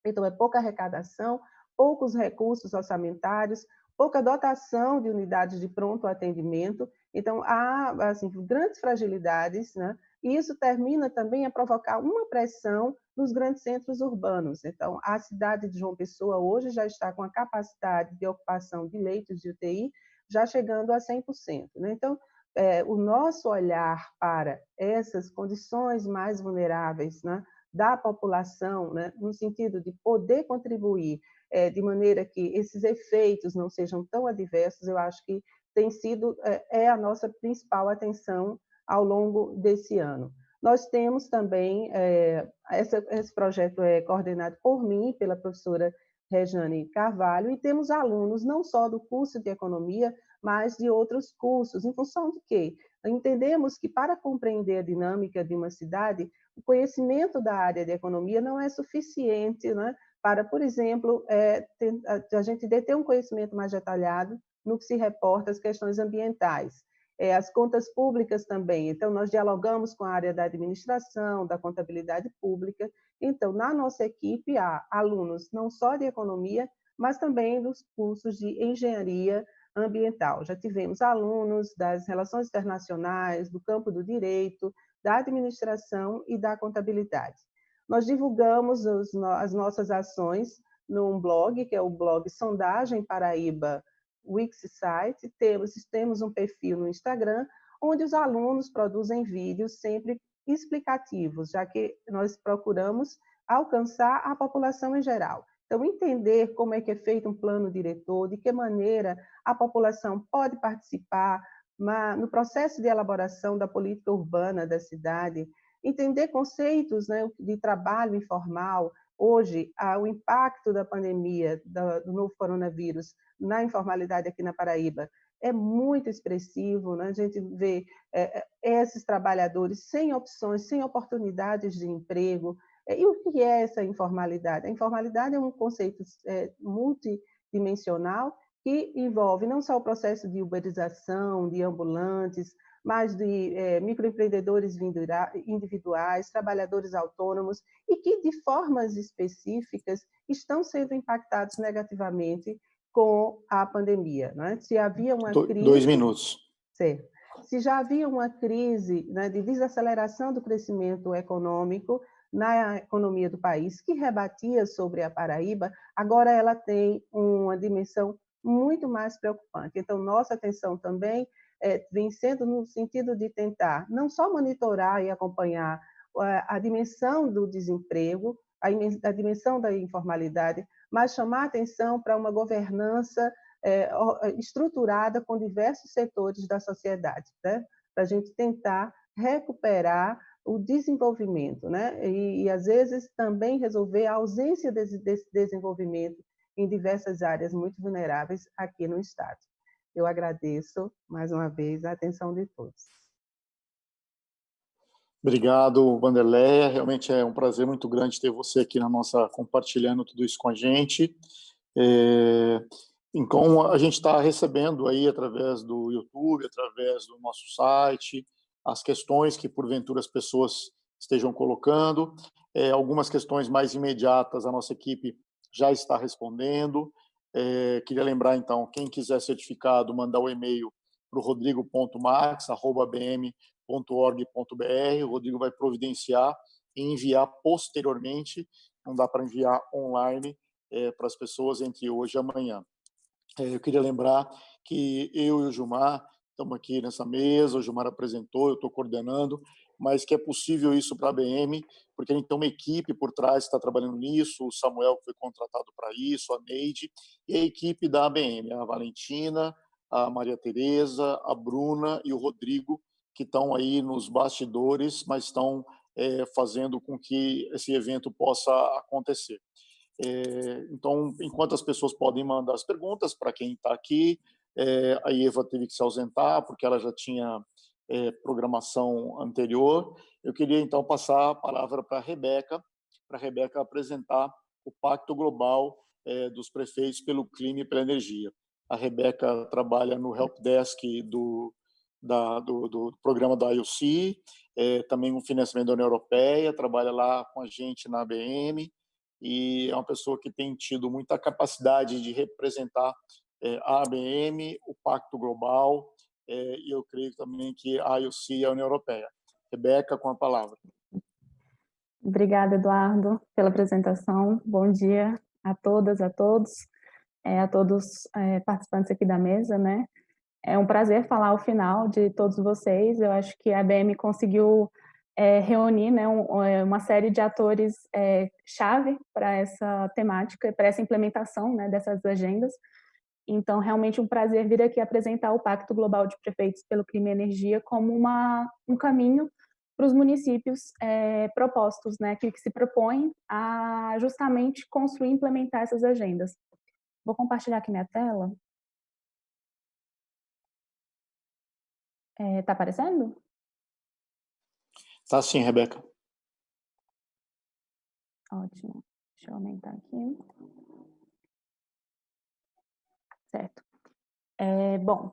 Speaker 9: Então, é pouca arrecadação, poucos recursos orçamentários, pouca dotação de unidades de pronto atendimento. Então, há assim, grandes fragilidades, né? E isso termina também a provocar uma pressão nos grandes centros urbanos. Então, a cidade de João Pessoa hoje já está com a capacidade de ocupação de leitos de UTI já chegando a 100%. Né? Então, o nosso olhar para essas condições mais vulneráveis, né, da população, né, no sentido de poder contribuir de maneira que esses efeitos não sejam tão adversos, eu acho que tem sido a nossa principal atenção ao longo desse ano. Nós temos também, esse projeto é coordenado por mim, pela professora Rejane Carvalho, e temos alunos não só do curso de Economia, mas de outros cursos, em função de quê? Entendemos que para compreender a dinâmica de uma cidade, o conhecimento da área de economia não é suficiente, né, para, por exemplo, a gente ter um conhecimento mais detalhado no que se reporta às questões ambientais. As contas públicas também. Então, nós dialogamos com a área da administração, da contabilidade pública. Então, na nossa equipe, há alunos não só de economia, mas também dos cursos de engenharia ambiental. Já tivemos alunos das relações internacionais, do campo do direito, da administração e da contabilidade. Nós divulgamos as nossas ações num blog, que é o blog Sondagem Paraíba Wix Site. Temos um perfil no Instagram, onde os alunos produzem vídeos sempre explicativos, já que nós procuramos alcançar a população em geral. Então, entender como é que é feito um plano diretor, de que maneira a população pode participar no processo de elaboração da política urbana da cidade, entender conceitos, né, de trabalho informal. Hoje, o impacto da pandemia, do novo coronavírus na informalidade aqui na Paraíba é muito expressivo, né? A gente vê esses trabalhadores sem opções, sem oportunidades de emprego. E o que é essa informalidade? A informalidade é um conceito multidimensional que envolve não só o processo de uberização, de ambulantes, mas de microempreendedores individuais, trabalhadores autônomos, e que, de formas específicas, estão sendo impactados negativamente com a pandemia. Né? Se havia uma crise...
Speaker 2: 2 minutos.
Speaker 9: Certo. Se já havia uma crise, né, de desaceleração do crescimento econômico na economia do país, que rebatia sobre a Paraíba, agora ela tem uma dimensão muito mais preocupante. Então, nossa atenção também vem sendo no sentido de tentar não só monitorar e acompanhar a dimensão do desemprego, a dimensão da informalidade, mas chamar atenção para uma governança estruturada com diversos setores da sociedade, né? Para a gente tentar recuperar o desenvolvimento, né? E às vezes também resolver a ausência desse desenvolvimento em diversas áreas muito vulneráveis aqui no estado. Eu agradeço mais uma vez a atenção de todos.
Speaker 2: Obrigado, Wanderleia. Realmente é um prazer muito grande ter você aqui compartilhando tudo isso com a gente. Então, a gente está recebendo aí através do YouTube, através do nosso site, as questões que porventura as pessoas estejam colocando. Algumas questões mais imediatas a nossa equipe já está respondendo. Queria lembrar, então, quem quiser certificado, mandar o e-mail para o rodrigo.max@bm.org.br. O Rodrigo vai providenciar e enviar posteriormente. Não dá para enviar online para as pessoas entre hoje e amanhã. Eu queria lembrar que eu e o Gilmar estamos aqui nessa mesa, o Gilmar apresentou, eu estou coordenando, mas que é possível isso para a ABM, porque a gente tem uma equipe por trás que está trabalhando nisso, o Samuel que foi contratado para isso, a Neide, e a equipe da ABM, a Valentina, a Maria Tereza, a Bruna e o Rodrigo, que estão aí nos bastidores, mas estão fazendo com que esse evento possa acontecer. Então, enquanto as pessoas podem mandar as perguntas para quem está aqui, a Eva teve que se ausentar porque ela já tinha programação anterior. Eu queria então passar a palavra para a Rebeca apresentar o Pacto Global dos Prefeitos pelo Clima e pela Energia. A Rebeca trabalha no Helpdesk do programa da IOC, também um financiamento da União Europeia, trabalha lá com a gente na ABM, e é uma pessoa que tem tido muita capacidade de representar a ABM, o Pacto Global, e eu creio também que a IOC e a União Europeia. Rebeca, com a palavra.
Speaker 10: Obrigada, Eduardo, pela apresentação. Bom dia a todas, a todos participantes aqui da mesa, né? É um prazer falar ao final de todos vocês. Eu acho que a ABM conseguiu reunir, né, uma série de atores chave para essa temática, para essa implementação, né, dessas agendas. Então, realmente um prazer vir aqui apresentar o Pacto Global de Prefeitos pelo Clima e Energia como um caminho para os municípios propostos, né, que se propõem a justamente construir e implementar essas agendas. Vou compartilhar aqui minha tela. Está aparecendo?
Speaker 2: Tá sim, Rebeca.
Speaker 10: Ótimo. Deixa eu aumentar aqui. Certo. Bom,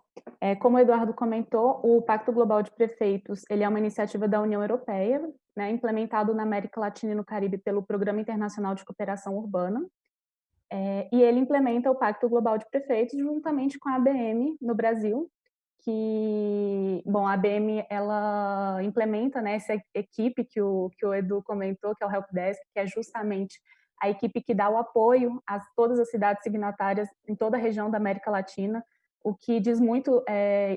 Speaker 10: como o Eduardo comentou, o Pacto Global de Prefeitos ele é uma iniciativa da União Europeia, né, implementado na América Latina e no Caribe pelo Programa Internacional de Cooperação Urbana. e ele implementa o Pacto Global de Prefeitos juntamente com a ABM no Brasil, que, bom, a ABM, ela implementa, né, essa equipe que o Edu comentou, que é o Helpdesk, que é justamente a equipe que dá o apoio a todas as cidades signatárias em toda a região da América Latina, o que diz muito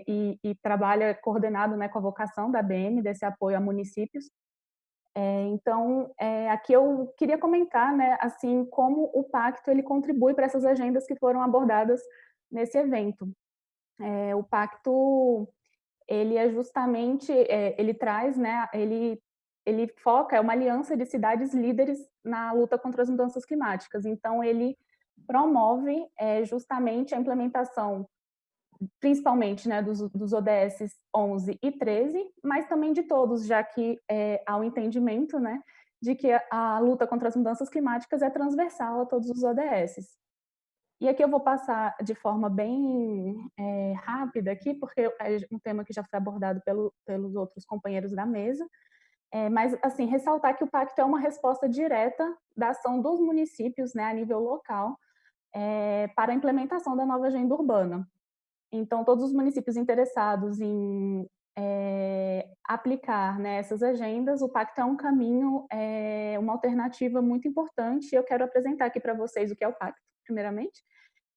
Speaker 10: e trabalha coordenado, né, com a vocação da ABM, desse apoio a municípios. Então, aqui eu queria comentar, né, assim, como o Pacto ele contribui para essas agendas que foram abordadas nesse evento. O Pacto, ele é justamente, ele traz, né, ele foca, é uma aliança de cidades líderes na luta contra as mudanças climáticas. Então, ele promove justamente a implementação, principalmente, né, dos ODS 11 e 13, mas também de todos, já que há um entendimento, né, de que a luta contra as mudanças climáticas é transversal a todos os ODS. E aqui eu vou passar de forma bem rápida aqui, porque é um tema que já foi abordado pelos outros companheiros da mesa, mas, assim, ressaltar que o Pacto é uma resposta direta da ação dos municípios, né, a nível local, para a implementação da nova agenda urbana. Então, todos os municípios interessados em aplicar, né, essas agendas, o Pacto é um caminho, uma alternativa muito importante. Eu quero apresentar aqui para vocês o que é o Pacto, primeiramente,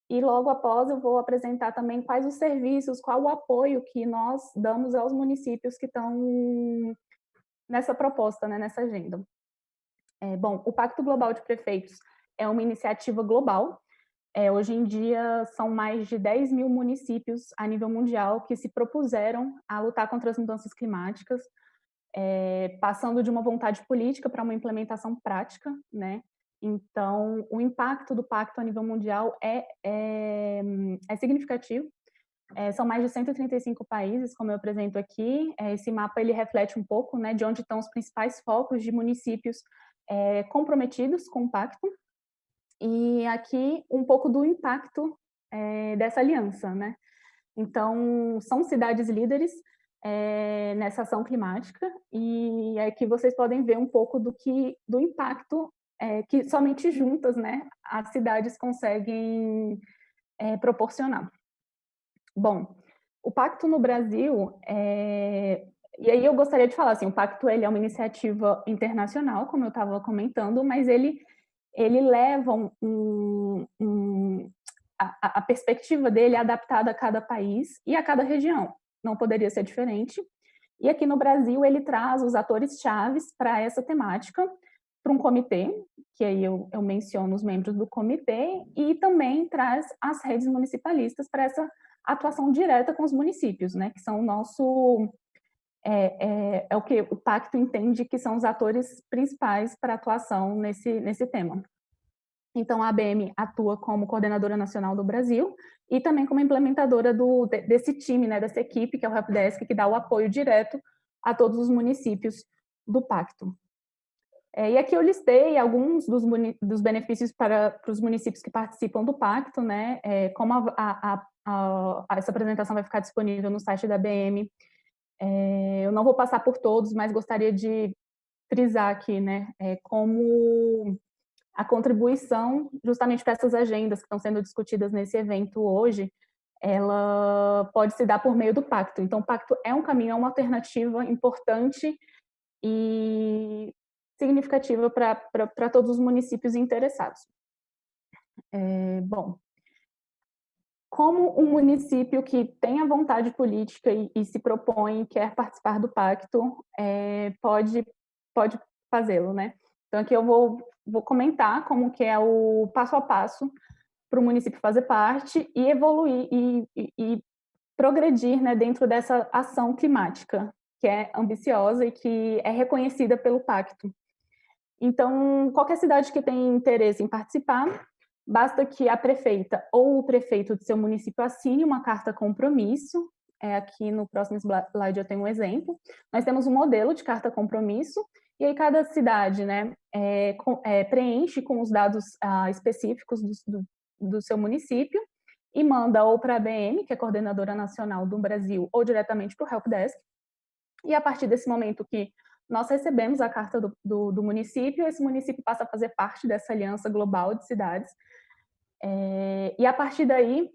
Speaker 10: e logo após eu vou apresentar também quais os serviços, qual o apoio que nós damos aos municípios que estão nessa proposta, né, nessa agenda. Bom, o Pacto Global de Prefeitos é uma iniciativa global. Hoje em dia, são mais de 10 mil municípios a nível mundial que se propuseram a lutar contra as mudanças climáticas, passando de uma vontade política para uma implementação prática, né? Então, o impacto do pacto a nível mundial é significativo. São mais de 135 países, como eu apresento aqui. Esse mapa ele reflete um pouco, né, de onde estão os principais focos de municípios comprometidos com o pacto. E aqui um pouco do impacto dessa aliança, né? Então, são cidades líderes nessa ação climática, e aqui vocês podem ver um pouco do impacto que somente juntas, né, as cidades conseguem proporcionar. Bom, o Pacto no Brasil, e aí eu gostaria de falar, assim, o Pacto ele é uma iniciativa internacional, como eu estava comentando, mas ele leva a perspectiva dele é adaptada a cada país e a cada região, não poderia ser diferente. E aqui no Brasil ele traz os atores-chaves para essa temática, para um comitê, que aí eu menciono os membros do comitê, e também traz as redes municipalistas para essa atuação direta com os municípios, né, que são o nosso... o que o Pacto entende que são os atores principais para a atuação nesse tema. Então, a ABM atua como coordenadora nacional do Brasil e também como implementadora desse time, né, dessa equipe, que é o Helpdesk, que dá o apoio direto a todos os municípios do Pacto. E aqui eu listei alguns dos benefícios para os municípios que participam do Pacto, né? Como essa apresentação vai ficar disponível no site da ABM, eu não vou passar por todos, mas gostaria de frisar aqui, né, como a contribuição justamente para essas agendas que estão sendo discutidas nesse evento hoje, ela pode se dar por meio do Pacto. Então, o Pacto é um caminho, é uma alternativa importante e significativa para todos os municípios interessados. Bom, como um município que tem a vontade política e se propõe e quer participar do pacto pode fazê-lo, né? Então, aqui eu vou comentar como que é o passo a passo para o município fazer parte e evoluir e progredir, né, dentro dessa ação climática, que é ambiciosa e que é reconhecida pelo pacto. Então, qualquer cidade que tenha interesse em participar, basta que a prefeita ou o prefeito de seu município assine uma carta compromisso. Aqui no próximo slide eu tenho um exemplo. Nós temos um modelo de carta compromisso, e aí cada cidade, né, preenche com os dados específicos do seu município e manda ou para a ABM, que é a Coordenadora Nacional do Brasil, ou diretamente para o Helpdesk. E a partir desse momento que nós recebemos a carta do município, esse município passa a fazer parte dessa aliança global de cidades, E a partir daí,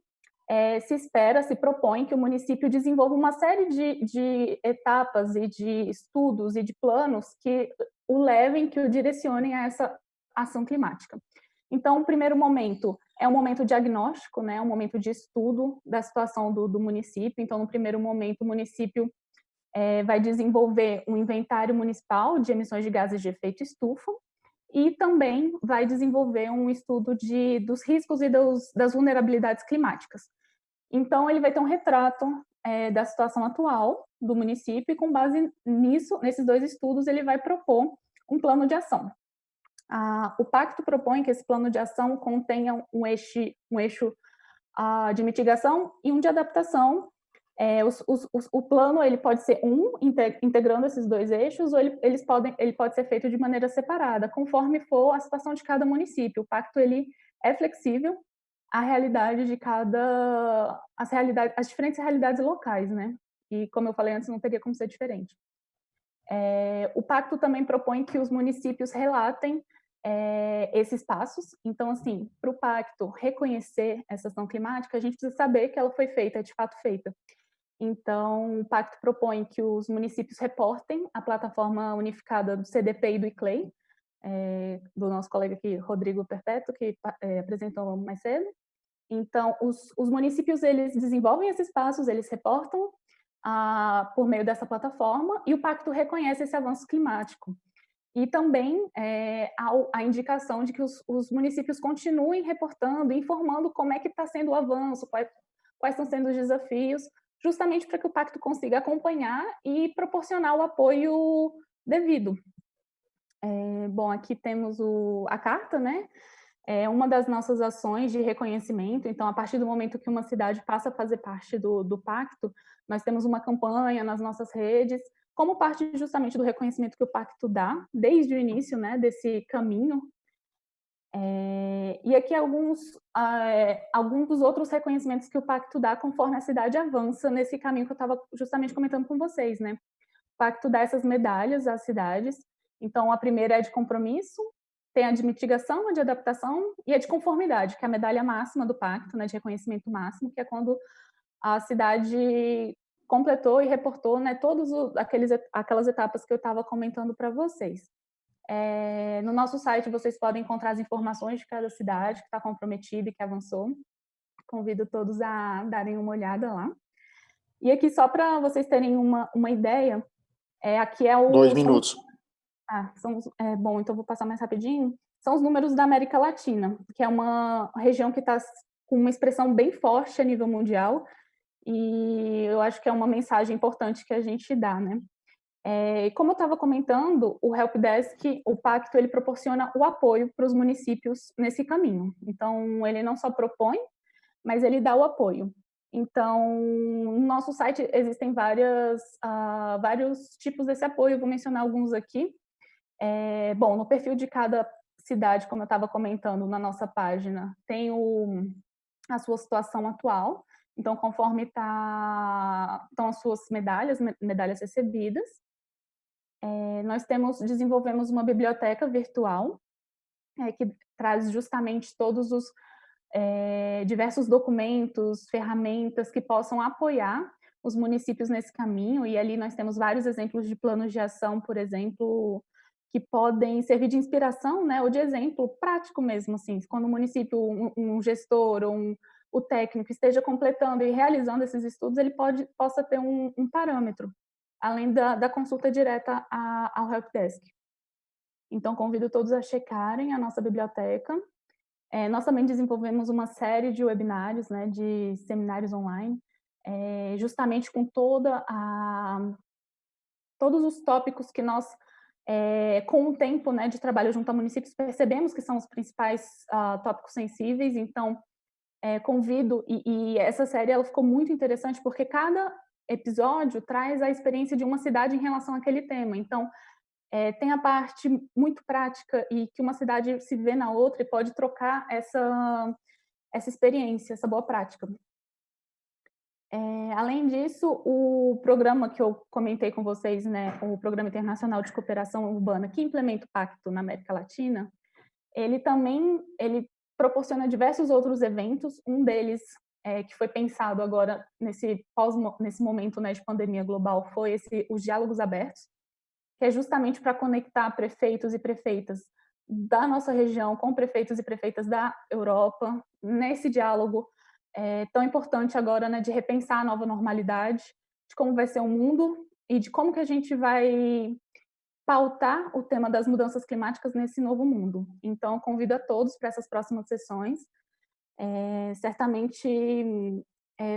Speaker 10: se propõe que o município desenvolva uma série de etapas e de estudos e de planos que o levem, que o direcionem a essa ação climática. Então, o primeiro momento é um momento diagnóstico, né, um momento de estudo da situação do município. Então, no primeiro momento, o município vai desenvolver um inventário municipal de emissões de gases de efeito estufa e também vai desenvolver um estudo dos riscos e das vulnerabilidades climáticas. Então, ele vai ter um retrato da situação atual do município e, com base nesses dois estudos, ele vai propor um plano de ação. O pacto propõe que esse plano de ação contenha um eixo de mitigação e um de adaptação. O plano ele pode ser integrando esses dois eixos, ou ele pode ser feito de maneira separada, conforme for a situação de cada município. O pacto ele é flexível à realidade de as diferentes realidades locais, né? E como eu falei antes, não teria como ser diferente. O pacto também propõe que os municípios relatem esses passos. Então, assim, para o pacto reconhecer essa ação climática, a gente precisa saber que ela foi feita, é de fato feita. Então, o pacto propõe que os municípios reportem à plataforma unificada do CDP e do ICLEI, do nosso colega aqui, Rodrigo Perpétuo, que apresentou mais cedo. Então, os municípios, eles desenvolvem esses passos, eles reportam por meio dessa plataforma, e o pacto reconhece esse avanço climático. E também a indicação de que os municípios continuem reportando, informando como é que está sendo o avanço, quais estão sendo os desafios, justamente para que o pacto consiga acompanhar e proporcionar o apoio devido. Bom, aqui temos a carta, né? É uma das nossas ações de reconhecimento. Então, a partir do momento que uma cidade passa a fazer parte do pacto, nós temos uma campanha nas nossas redes, como parte justamente do reconhecimento que o pacto dá, desde o início, né, desse caminho. E aqui alguns dos outros reconhecimentos que o pacto dá conforme a cidade avança nesse caminho que eu estava justamente comentando com vocês, né? O pacto dá essas medalhas às cidades. Então, a primeira é de compromisso, tem a de mitigação, a de adaptação e a de conformidade, que é a medalha máxima do pacto, né, de reconhecimento máximo, que é quando a cidade completou e reportou, né, todas aquelas etapas que eu estava comentando para vocês. No nosso site vocês podem encontrar as informações de cada cidade que está comprometida e que avançou. Convido todos a darem uma olhada lá. E aqui, só para vocês terem uma ideia, aqui é o...
Speaker 2: 2 minutos.
Speaker 10: Bom, então vou passar mais rapidinho. São os números da América Latina, que é uma região que está com uma expressão bem forte a nível mundial, e eu acho que é uma mensagem importante que a gente dá, né? Como eu estava comentando, o Helpdesk, o pacto, ele proporciona o apoio para os municípios nesse caminho. Então, ele não só propõe, mas ele dá o apoio. Então, no nosso site existem vários tipos desse apoio, eu vou mencionar alguns aqui. Bom, no perfil de cada cidade, como eu estava comentando na nossa página, tem a sua situação atual. Então, conforme estão as suas medalhas recebidas, nós desenvolvemos uma biblioteca virtual que traz justamente todos os diversos documentos, ferramentas que possam apoiar os municípios nesse caminho. E ali nós temos vários exemplos de planos de ação, por exemplo, que podem servir de inspiração, né, ou de exemplo prático mesmo, assim, quando o município, um gestor ou o técnico esteja completando e realizando esses estudos, ele possa ter um parâmetro, além da consulta direta ao Helpdesk. Então, convido todos a checarem a nossa biblioteca. Nós também desenvolvemos uma série de webinários, né, de seminários online, justamente com todos os tópicos que nós, com o tempo, né, de trabalho junto a municípios, percebemos que são os principais tópicos sensíveis. Então, convido, e essa série ela ficou muito interessante, porque cada episódio traz a experiência de uma cidade em relação àquele tema. Então, tem a parte muito prática e que uma cidade se vê na outra e pode trocar essa experiência, essa boa prática. Além disso, o programa que eu comentei com vocês, né, o Programa Internacional de Cooperação Urbana, que implementa o Pacto na América Latina, ele proporciona diversos outros eventos, um deles que foi pensado agora nesse momento, né, de pandemia global, foi os Diálogos Abertos, que é justamente para conectar prefeitos e prefeitas da nossa região com prefeitos e prefeitas da Europa, nesse diálogo tão importante agora, né, de repensar a nova normalidade, de como vai ser o mundo e de como que a gente vai pautar o tema das mudanças climáticas nesse novo mundo. Então, convido a todos para essas próximas sessões. Certamente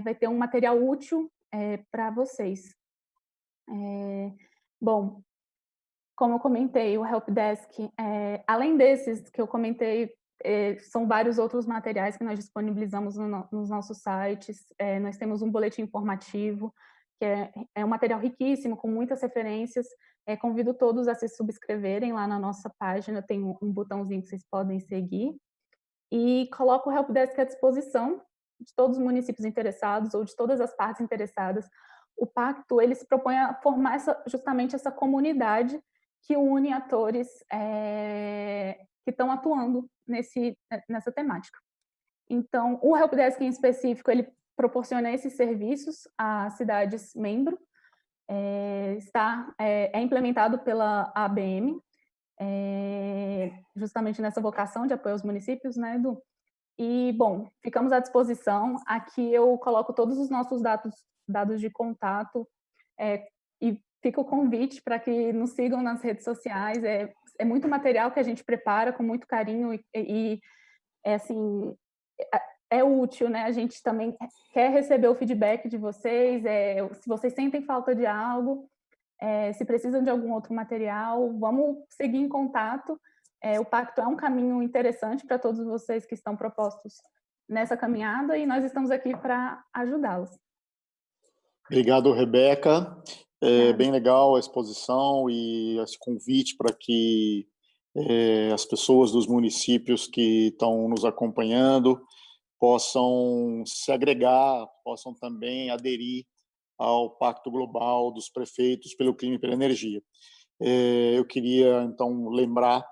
Speaker 10: vai ter um material útil para vocês. Bom, como eu comentei, o Helpdesk, além desses que eu comentei, são vários outros materiais que nós disponibilizamos nos nossos sites. Nós temos um boletim informativo, que é um material riquíssimo, com muitas referências. Convido todos a se subscreverem lá na nossa página, tem um botãozinho que vocês podem seguir. E coloco o Helpdesk à disposição de todos os municípios interessados ou de todas as partes interessadas. O pacto, ele se propõe a formar justamente essa comunidade que une atores que estão atuando nessa temática. Então, o Helpdesk em específico, ele proporciona esses serviços às cidades membro, é implementado pela ABM, justamente nessa vocação de apoio aos municípios, né, Edu? E, bom, ficamos à disposição. Aqui eu coloco todos os nossos dados de contato e fica o convite para que nos sigam nas redes sociais. É muito material que a gente prepara com muito carinho e assim, é útil, né? A gente também quer receber o feedback de vocês, se vocês sentem falta de algo, se precisam de algum outro material, vamos seguir em contato. O Pacto é um caminho interessante para todos vocês que estão propostos nessa caminhada e nós estamos aqui para ajudá-los.
Speaker 2: Obrigado, Rebeca. Bem legal a exposição e esse convite para que as pessoas dos municípios que estão nos acompanhando possam se agregar, possam também aderir ao Pacto Global dos Prefeitos pelo Clima e pela Energia. Eu queria, então, lembrar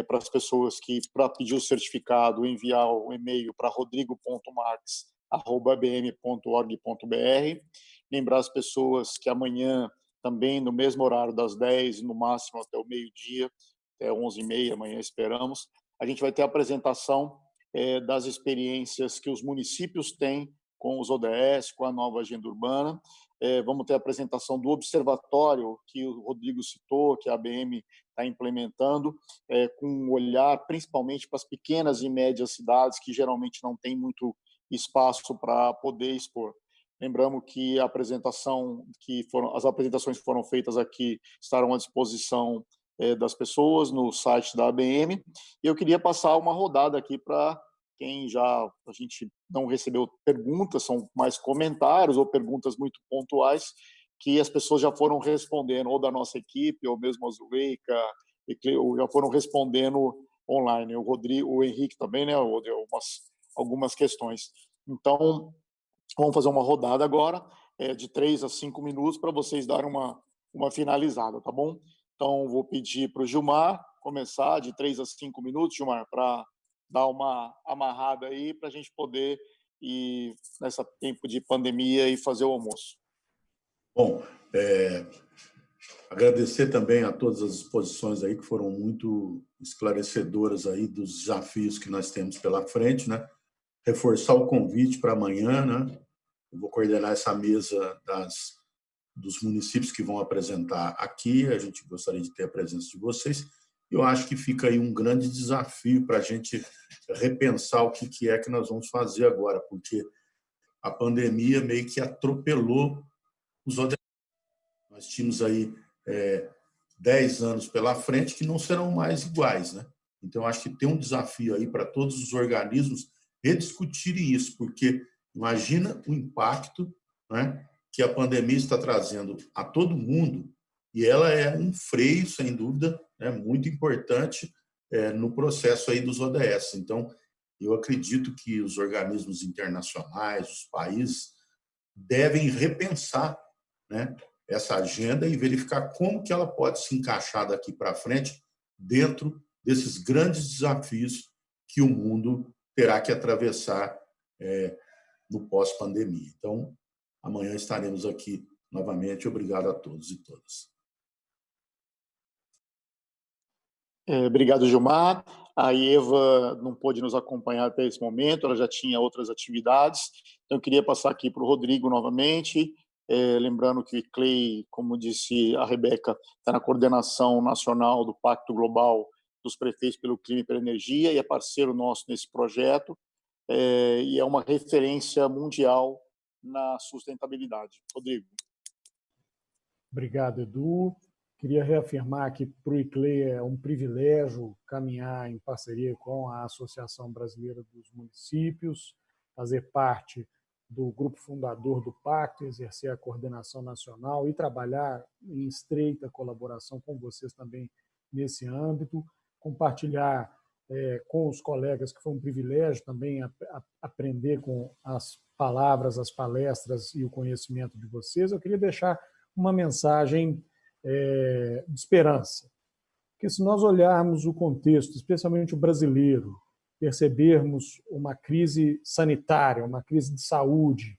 Speaker 2: para as pessoas que, para pedir o certificado, enviar o e-mail para rodrigo.marques@abm.org.br. Lembrar as pessoas que amanhã, também no mesmo horário, das 10, no máximo até o meio-dia, até 11h30, amanhã esperamos, a gente vai ter a apresentação das experiências que os municípios têm com os ODS, com a nova agenda urbana. Vamos ter a apresentação do observatório que o Rodrigo citou, que a ABM está implementando, com um olhar principalmente para as pequenas e médias cidades que geralmente não têm muito espaço para poder expor. Lembramos que as apresentações que foram feitas aqui estarão à disposição das pessoas no site da ABM. E eu queria passar uma rodada aqui para quem a gente não recebeu perguntas, são mais comentários ou perguntas muito pontuais que as pessoas já foram respondendo, ou da nossa equipe, ou mesmo a Zuleika, já foram respondendo online. O Rodrigo, o Henrique também, né, algumas questões. Então, vamos fazer uma rodada agora, de 3 a 5 minutos, para vocês darem uma finalizada, tá bom? Então, vou pedir para o Gilmar começar de 3 a 5 minutos, Gilmar, para dar uma amarrada aí, para a gente poder ir nesse tempo de pandemia e fazer o almoço.
Speaker 4: Bom, agradecer também a todas as exposições aí que foram muito esclarecedoras aí dos desafios que nós temos pela frente, né? Reforçar o convite para amanhã, né? Eu vou coordenar essa mesa dos municípios que vão apresentar aqui. A gente gostaria de ter a presença de vocês. Eu acho que fica aí um grande desafio para a gente repensar o que é que nós vamos fazer agora, porque a pandemia meio que atropelou os ODS. Nós tínhamos aí 10 anos pela frente que não serão mais iguais, né? Então, acho que tem um desafio aí para todos os organismos rediscutirem isso, porque imagina o impacto, né, que a pandemia está trazendo a todo mundo, e ela é um freio, sem dúvida, né, muito importante no processo aí dos ODS. Então, eu acredito que os organismos internacionais, os países, devem repensar, né, essa agenda e verificar como que ela pode se encaixar daqui para frente dentro desses grandes desafios que o mundo terá que atravessar no pós-pandemia. Então, amanhã estaremos aqui novamente. Obrigado a todos e todas.
Speaker 2: Obrigado, Gilmar. A Eva não pôde nos acompanhar até esse momento, ela já tinha outras atividades. Então, eu queria passar aqui para o Rodrigo novamente, lembrando que o ICLEI, como disse a Rebeca, está na coordenação nacional do Pacto Global dos Prefeitos pelo Clima e pela Energia e é parceiro nosso nesse projeto, e é uma referência mundial na sustentabilidade. Rodrigo.
Speaker 6: Obrigado, Edu. Queria reafirmar que para o ICLEI é um privilégio caminhar em parceria com a Associação Brasileira dos Municípios, fazer parte do grupo fundador do Pacto, exercer a coordenação nacional e trabalhar em estreita colaboração com vocês também nesse âmbito, compartilhar com os colegas, que foi um privilégio também aprender com as palavras, as palestras e o conhecimento de vocês. Eu queria deixar uma mensagem de esperança, porque se nós olharmos o contexto, especialmente o brasileiro, percebermos uma crise sanitária, uma crise de saúde,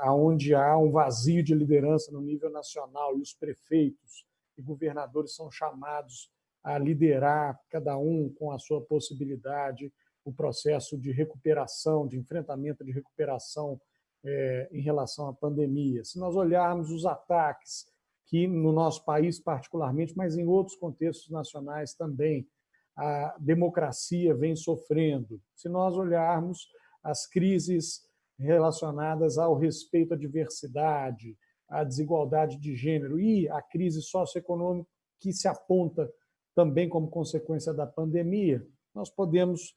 Speaker 6: onde há um vazio de liderança no nível nacional e os prefeitos e governadores são chamados a liderar, cada um com a sua possibilidade, o processo de recuperação, de enfrentamento de recuperação em relação à pandemia. Se nós olharmos os ataques que no nosso país particularmente, mas em outros contextos nacionais também, a democracia vem sofrendo. Se nós olharmos as crises relacionadas ao respeito à diversidade, à desigualdade de gênero e à crise socioeconômica que se aponta também como consequência da pandemia, nós podemos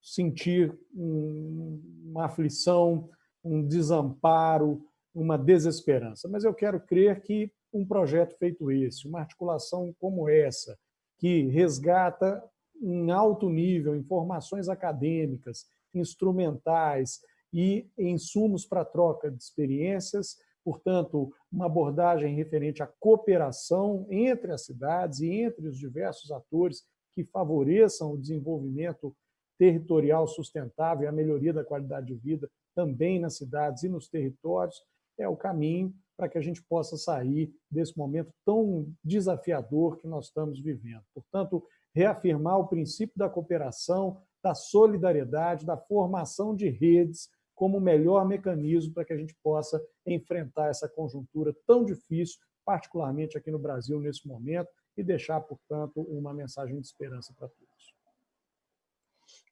Speaker 6: sentir uma aflição, um desamparo, uma desesperança. Mas eu quero crer que um projeto feito esse, uma articulação como essa, que resgata em alto nível informações acadêmicas, instrumentais e insumos para troca de experiências, portanto, uma abordagem referente à cooperação entre as cidades e entre os diversos atores que favoreçam o desenvolvimento territorial sustentável e a melhoria da qualidade de vida também nas cidades e nos territórios, é o caminho para que a gente possa sair desse momento tão desafiador que nós estamos vivendo. Portanto, reafirmar o princípio da cooperação, da solidariedade, da formação de redes como o melhor mecanismo para que a gente possa enfrentar essa conjuntura tão difícil, particularmente aqui no Brasil nesse momento, e deixar, portanto, uma mensagem de esperança para todos.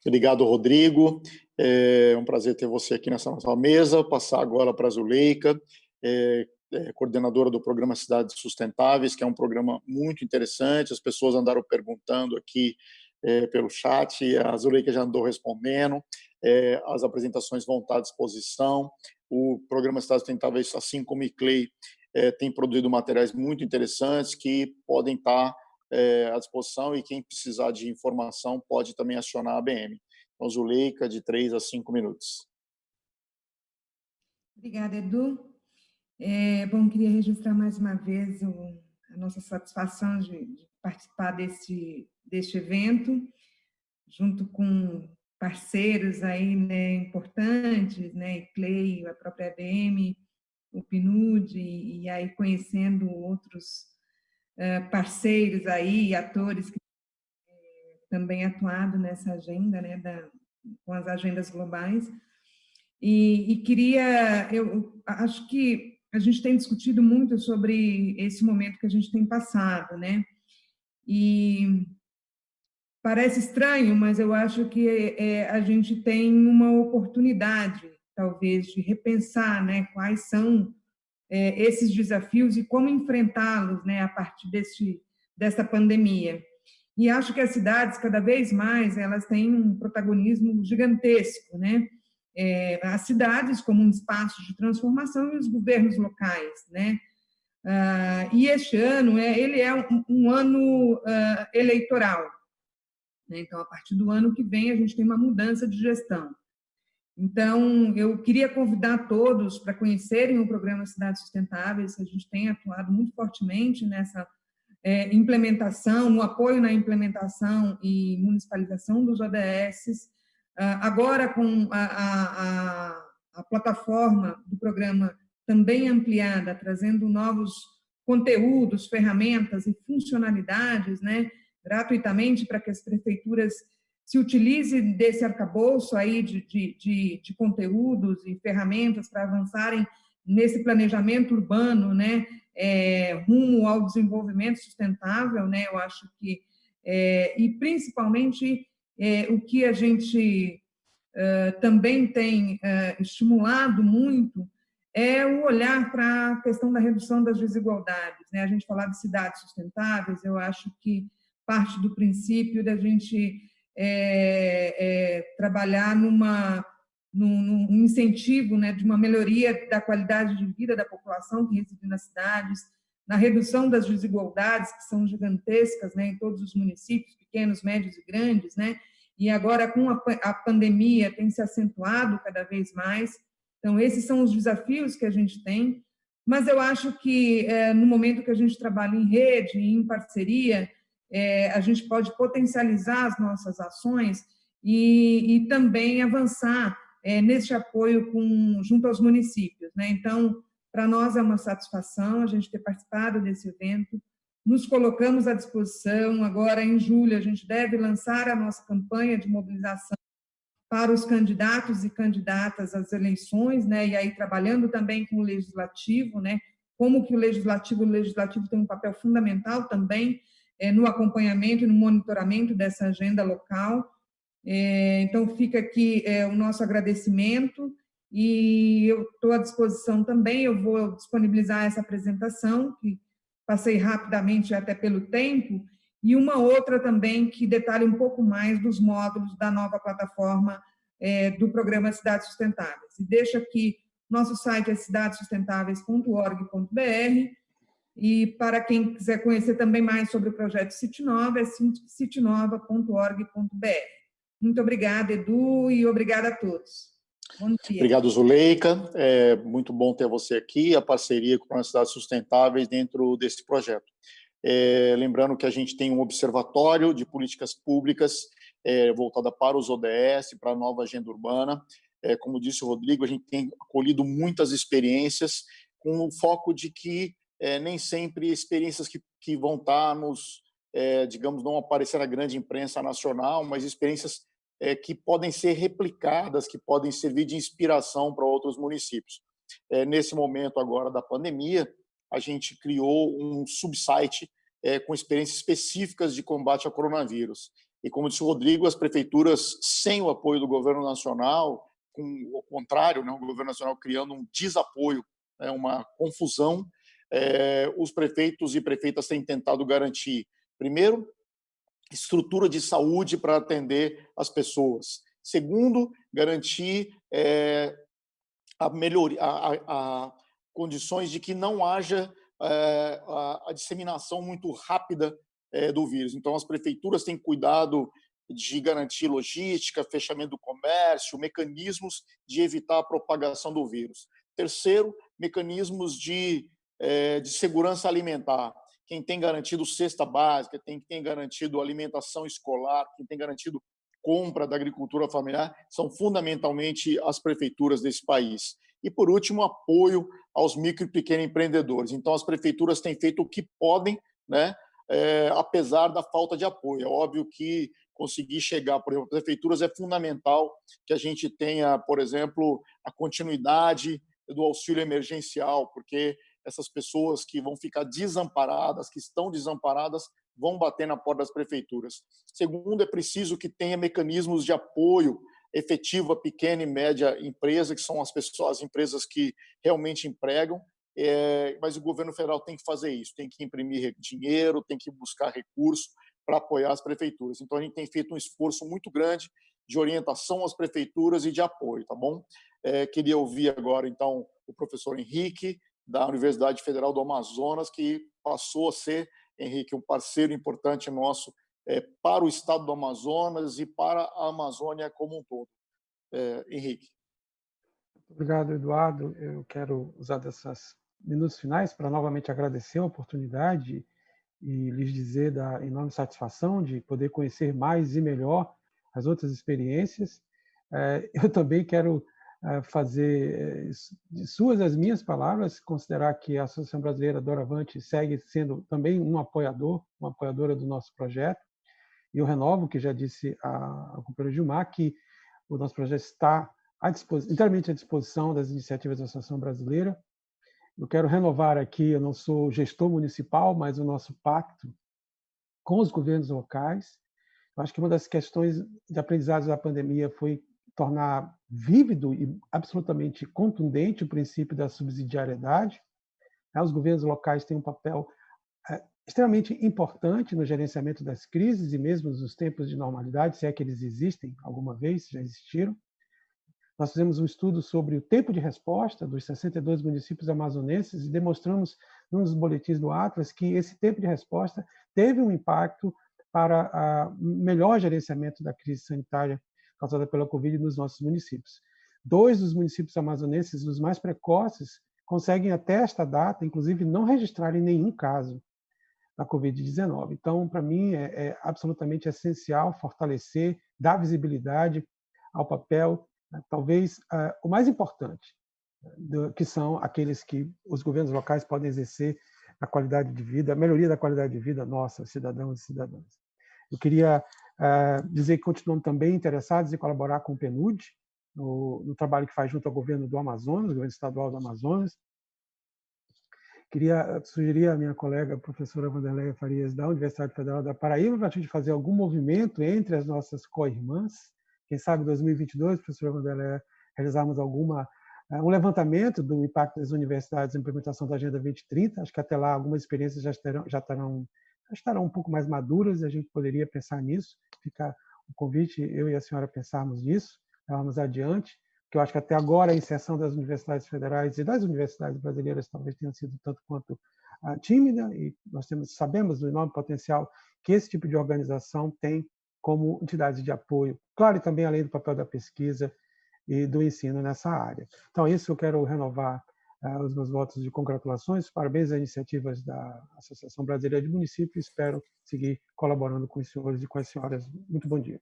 Speaker 2: Obrigado, Rodrigo. É um prazer ter você aqui nessa nossa mesa. Passar agora para a Zuleika, coordenadora do programa Cidades Sustentáveis, que é um programa muito interessante. As pessoas andaram perguntando aqui pelo chat, e a Zuleika já andou respondendo. As apresentações vão estar à disposição. O programa Cidades Sustentáveis, assim como o ICLEI, tem produzido materiais muito interessantes que podem estar à disposição, e quem precisar de informação pode também acionar a ABM. Então, Zuleika, de 3 a 5 minutos.
Speaker 7: Obrigada, Edu. Bom, queria registrar mais uma vez a nossa satisfação de participar deste evento, junto com parceiros aí, né, importantes, né, ICLEI, a própria ABM, o PNUD, e aí conhecendo outros parceiros aí, atores que também atuado nessa agenda, né, com as agendas globais. E eu acho que a gente tem discutido muito sobre esse momento que a gente tem passado, né? E parece estranho, mas eu acho que a gente tem uma oportunidade, talvez, de repensar, né, quais são esses desafios e como enfrentá-los, né, a partir dessa pandemia. E acho que as cidades, cada vez mais, elas têm um protagonismo gigantesco, né? As cidades como um espaço de transformação e os governos locais, né? E este ano, ele é um ano eleitoral, né? Então, a partir do ano que vem, a gente tem uma mudança de gestão. Então, eu queria convidar todos para conhecerem o programa Cidades Sustentáveis. A gente tem atuado muito fortemente nessa implementação, no apoio na implementação e municipalização dos ODSs. Agora, com a plataforma do programa também ampliada, trazendo novos conteúdos, ferramentas e funcionalidades, né, gratuitamente, para que as prefeituras se utilizem desse arcabouço aí de conteúdos e ferramentas para avançarem nesse planejamento urbano, né, rumo ao desenvolvimento sustentável, né, eu acho que, e principalmente o que a gente também tem estimulado muito é o olhar para a questão da redução das desigualdades, né? A gente falar de cidades sustentáveis, eu acho que parte do princípio da gente trabalhar num incentivo, né, de uma melhoria da qualidade de vida da população que reside nas cidades, na redução das desigualdades, que são gigantescas, né, em todos os municípios, pequenos, médios e grandes, né, e agora com a pandemia tem se acentuado cada vez mais. Então, esses são os desafios que a gente tem, mas eu acho que no momento que a gente trabalha em rede, em parceria, a gente pode potencializar as nossas ações e também avançar nesse apoio junto aos municípios, né? Então, para nós é uma satisfação a gente ter participado desse evento, nos colocamos à disposição. Agora, em julho, a gente deve lançar a nossa campanha de mobilização para os candidatos e candidatas às eleições, né? E aí trabalhando também com o legislativo, né? Como que o legislativo tem um papel fundamental também no acompanhamento e no monitoramento dessa agenda local. Então, fica aqui o nosso agradecimento e eu estou à disposição também. Eu vou disponibilizar essa apresentação, que passei rapidamente até pelo tempo, e uma outra também que detalha um pouco mais dos módulos da nova plataforma do programa Cidades Sustentáveis. E deixa aqui, nosso site é cidadessustentáveis.org.br, e para quem quiser conhecer também mais sobre o projeto Citinova, é citinova.org.br. Muito obrigada, Edu, e obrigada a todos. Bom dia.
Speaker 2: Obrigado, Zuleika. É muito bom ter você aqui, a parceria com as Cidades Sustentáveis dentro desse projeto. Lembrando que a gente tem um observatório de políticas públicas voltada para os ODS, para a nova agenda urbana. Como disse o Rodrigo, a gente tem acolhido muitas experiências com o foco de que nem sempre experiências que vão estar digamos, não aparecer na grande imprensa nacional, mas experiências que podem ser replicadas, que podem servir de inspiração para outros municípios. Nesse momento agora da pandemia, a gente criou um subsite com experiências específicas de combate ao coronavírus. E, como disse o Rodrigo, as prefeituras, sem o apoio do governo nacional, com o contrário, né, o governo nacional criando um desapoio, uma confusão, os prefeitos e prefeitas têm tentado garantir, primeiro, estrutura de saúde para atender as pessoas. Segundo, garantir condições de que não haja a disseminação muito rápida do vírus. Então, as prefeituras têm cuidado de garantir logística, fechamento do comércio, mecanismos de evitar a propagação do vírus. Terceiro, mecanismos de segurança alimentar. Quem tem garantido cesta básica, quem tem garantido alimentação escolar, quem tem garantido compra da agricultura familiar, são fundamentalmente as prefeituras desse país. E, por último, apoio aos micro e pequenos empreendedores. Então, as prefeituras têm feito o que podem, né, apesar da falta de apoio. É óbvio que conseguir chegar, por exemplo, às prefeituras é fundamental que a gente tenha, por exemplo, a continuidade do auxílio emergencial, porque essas pessoas que vão ficar desamparadas, que estão desamparadas, vão bater na porta das prefeituras. Segundo, é preciso que tenha mecanismos de apoio efetivo à pequena e média empresa, que são as empresas que realmente empregam, mas o governo federal tem que fazer isso, tem que imprimir dinheiro, tem que buscar recurso para apoiar as prefeituras. Então, a gente tem feito um esforço muito grande de orientação às prefeituras e de apoio, tá bom? Queria ouvir agora, então, o professor Henrique, da Universidade Federal do Amazonas, que passou a ser, Henrique, um parceiro importante nosso para o estado do Amazonas e para a Amazônia como um todo. Henrique.
Speaker 8: Obrigado, Eduardo. Eu quero usar desses minutos finais para novamente agradecer a oportunidade e lhes dizer da enorme satisfação de poder conhecer mais e melhor as outras experiências. Eu também quero fazer de suas as minhas palavras, considerar que a Associação Brasileira Doravante segue sendo também um apoiador, uma apoiadora do nosso projeto. E eu renovo, que já disse a companheira Gilmar, que o nosso projeto está inteiramente à disposição das iniciativas da Associação Brasileira. Eu quero renovar aqui, eu não sou gestor municipal, mas o nosso pacto com os governos locais. Eu acho que uma das questões de aprendizados da pandemia foi tornar vívido e absolutamente contundente o princípio da subsidiariedade. Os governos locais têm um papel extremamente importante no gerenciamento das crises e mesmo nos tempos de normalidade, se é que eles existem alguma vez, já existiram. Nós fizemos um estudo sobre o tempo de resposta dos 62 municípios amazonenses e demonstramos, num dos boletins do Atlas, que esse tempo de resposta teve um impacto para o melhor gerenciamento da crise sanitária causada pela Covid nos nossos municípios. 2 dos municípios amazonenses, os mais precoces, conseguem até esta data, inclusive, não registrarem nenhum caso da Covid-19. Então, para mim, é absolutamente essencial fortalecer, dar visibilidade ao papel, talvez o mais importante, que são aqueles que os governos locais podem exercer a qualidade de vida, a melhoria da qualidade de vida nossa, cidadãos e cidadãs. Eu queria dizer que continuamos também interessados em colaborar com o PNUD, no trabalho que faz junto ao governo do Amazonas, governo estadual do Amazonas. Queria sugerir à minha colega, a professora Wanderleia Farias, da Universidade Federal da Paraíba, para a gente fazer algum movimento entre as nossas co-irmãs. Quem sabe em 2022, professora Wanderleia, realizarmos um levantamento do impacto das universidades na implementação da Agenda 2030. Acho que até lá algumas experiências já estarão um pouco mais maduras e a gente poderia pensar nisso. Fica o convite, eu e a senhora pensarmos nisso, vamos adiante, que eu acho que até agora a inserção das universidades federais e das universidades brasileiras talvez tenha sido tanto quanto tímida, e nós sabemos do enorme potencial que esse tipo de organização tem como entidades de apoio, claro, e também além do papel da pesquisa e do ensino nessa área. Então, isso eu quero renovar os meus votos de congratulações, parabéns às iniciativas da Associação Brasileira de Municípios, espero seguir colaborando com os senhores e com as senhoras. Muito bom dia.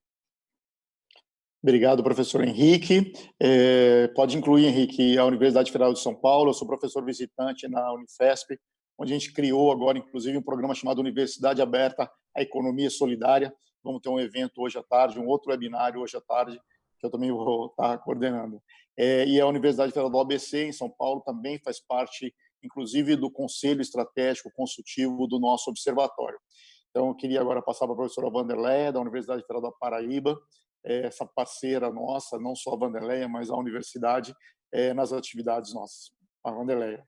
Speaker 2: Obrigado, professor Henrique. Pode incluir, Henrique, a Universidade Federal de São Paulo. Eu sou professor visitante na Unifesp, onde a gente criou agora, inclusive, um programa chamado Universidade Aberta à Economia Solidária. Vamos ter um evento hoje à tarde, um outro webinário hoje à tarde, que eu também vou estar coordenando. E a Universidade Federal do ABC, em São Paulo, também faz parte, inclusive, do Conselho Estratégico Consultivo do nosso observatório. Então, eu queria agora passar para a professora Wanderleia, da Universidade Federal da Paraíba, essa parceira nossa, não só a Wanderleia, mas a universidade, nas atividades nossas. A Wanderleia.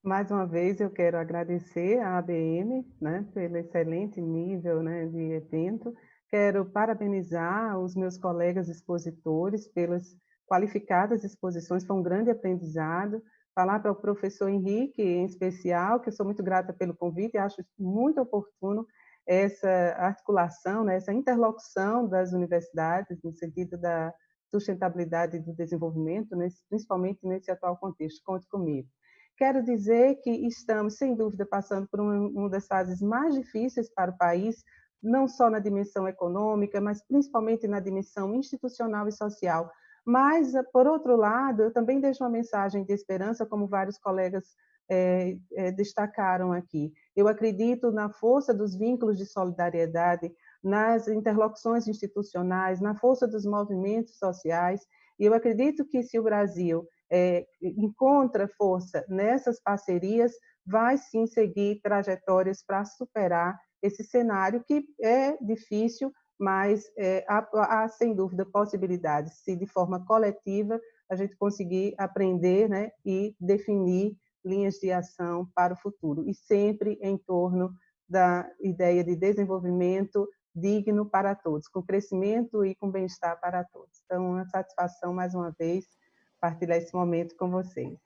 Speaker 9: Mais uma vez, eu quero agradecer à ABM, né, pelo excelente nível, né, de evento. Quero parabenizar os meus colegas expositores pelas qualificadas exposições, foi um grande aprendizado. Falar para o professor Henrique, em especial, que eu sou muito grata pelo convite e acho muito oportuno essa articulação, né, essa interlocução das universidades no sentido da sustentabilidade e do desenvolvimento, principalmente nesse atual contexto. Conte comigo. Quero dizer que estamos, sem dúvida, passando por uma das fases mais difíceis para o país, não só na dimensão econômica, mas principalmente na dimensão institucional e social. Mas, por outro lado, eu também deixo uma mensagem de esperança, como vários colegas destacaram aqui. Eu acredito na força dos vínculos de solidariedade, nas interlocuções institucionais, na força dos movimentos sociais, e eu acredito que se o Brasil encontra força nessas parcerias, vai sim seguir trajetórias para superar esse cenário que é difícil, mas há sem dúvida possibilidades, se de forma coletiva a gente conseguir aprender, né, e definir linhas de ação para o futuro, e sempre em torno da ideia de desenvolvimento digno para todos, com crescimento e com bem-estar para todos. Então, uma satisfação, mais uma vez, partilhar esse momento com vocês.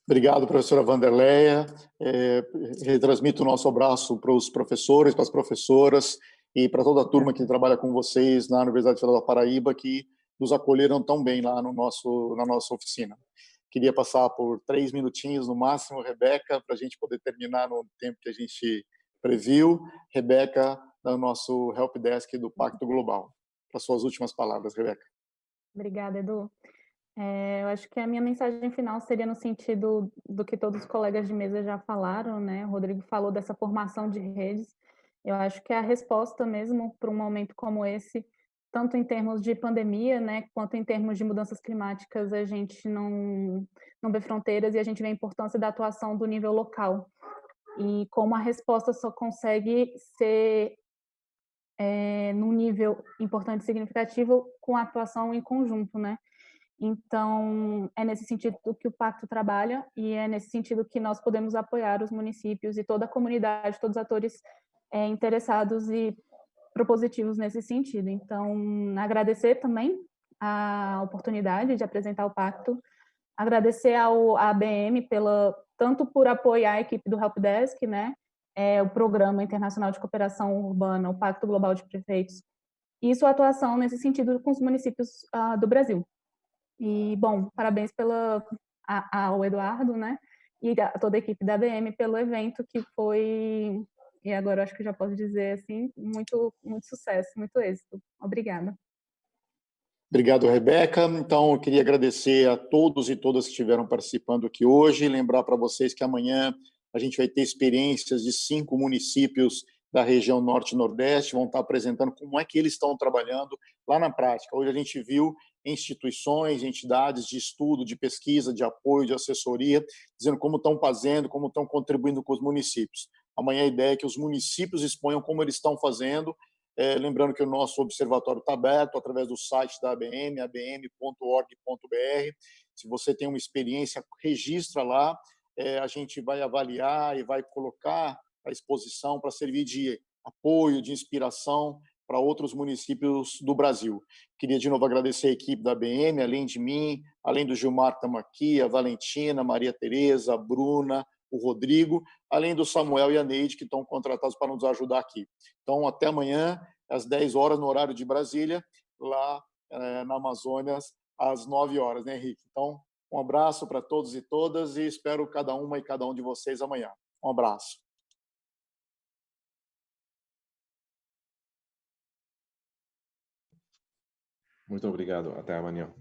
Speaker 2: Obrigado, professora Wanderleia. Retransmito o nosso abraço para os professores, para as professoras e para toda a turma que trabalha com vocês na Universidade Federal da Paraíba, que nos acolheram tão bem lá na nossa oficina. Queria passar por 3 minutinhos no máximo, Rebeca, para a gente poder terminar no tempo que a gente previu. Rebeca, do nosso Helpdesk do Pacto Global. Para suas últimas palavras, Rebeca.
Speaker 10: Obrigada, Edu. Eu acho que a minha mensagem final seria no sentido do que todos os colegas de mesa já falaram, né? O Rodrigo falou dessa formação de redes. Eu acho que a resposta mesmo para um momento como esse, tanto em termos de pandemia, né, quanto em termos de mudanças climáticas, a gente não vê fronteiras e a gente vê a importância da atuação do nível local. E como a resposta só consegue ser num nível importante e significativo com a atuação em conjunto, né? Então, é nesse sentido que o Pacto trabalha e é nesse sentido que nós podemos apoiar os municípios e toda a comunidade, todos os atores interessados e propositivos nesse sentido. Então, agradecer também a oportunidade de apresentar o Pacto, agradecer à ABM tanto por apoiar a equipe do Helpdesk, né, o Programa Internacional de Cooperação Urbana, o Pacto Global de Prefeitos, e sua atuação nesse sentido com os municípios do Brasil. E, bom, parabéns ao Eduardo, né, e a toda a equipe da ABM pelo evento, que foi, e agora eu acho que já posso dizer assim, muito, muito sucesso, muito êxito. Obrigada.
Speaker 2: Obrigado, Rebeca. Então, eu queria agradecer a todos e todas que estiveram participando aqui hoje, lembrar para vocês que amanhã a gente vai ter experiências de 5 municípios da região Norte e Nordeste, vão estar apresentando como é que eles estão trabalhando lá na prática. Hoje a gente viu instituições, entidades de estudo, de pesquisa, de apoio, de assessoria, dizendo como estão fazendo, como estão contribuindo com os municípios. Amanhã a ideia é que os municípios exponham como eles estão fazendo. Lembrando que o nosso observatório está aberto através do site da ABM, abm.org.br. Se você tem uma experiência, registra lá. A gente vai avaliar e vai colocar à exposição para servir de apoio, de inspiração para outros municípios do Brasil. Queria de novo agradecer a equipe da ABM, além de mim, além do Gilmar que estamos aqui, a Valentina, a Maria Tereza, a Bruna, o Rodrigo, além do Samuel e a Neide, que estão contratados para nos ajudar aqui. Então, até amanhã, às 10 horas, no horário de Brasília, lá na Amazônia, às 9 horas, né, Henrique? Então, um abraço para todos e todas e espero cada uma e cada um de vocês amanhã. Um abraço.
Speaker 3: Muito obrigado. Até amanhã.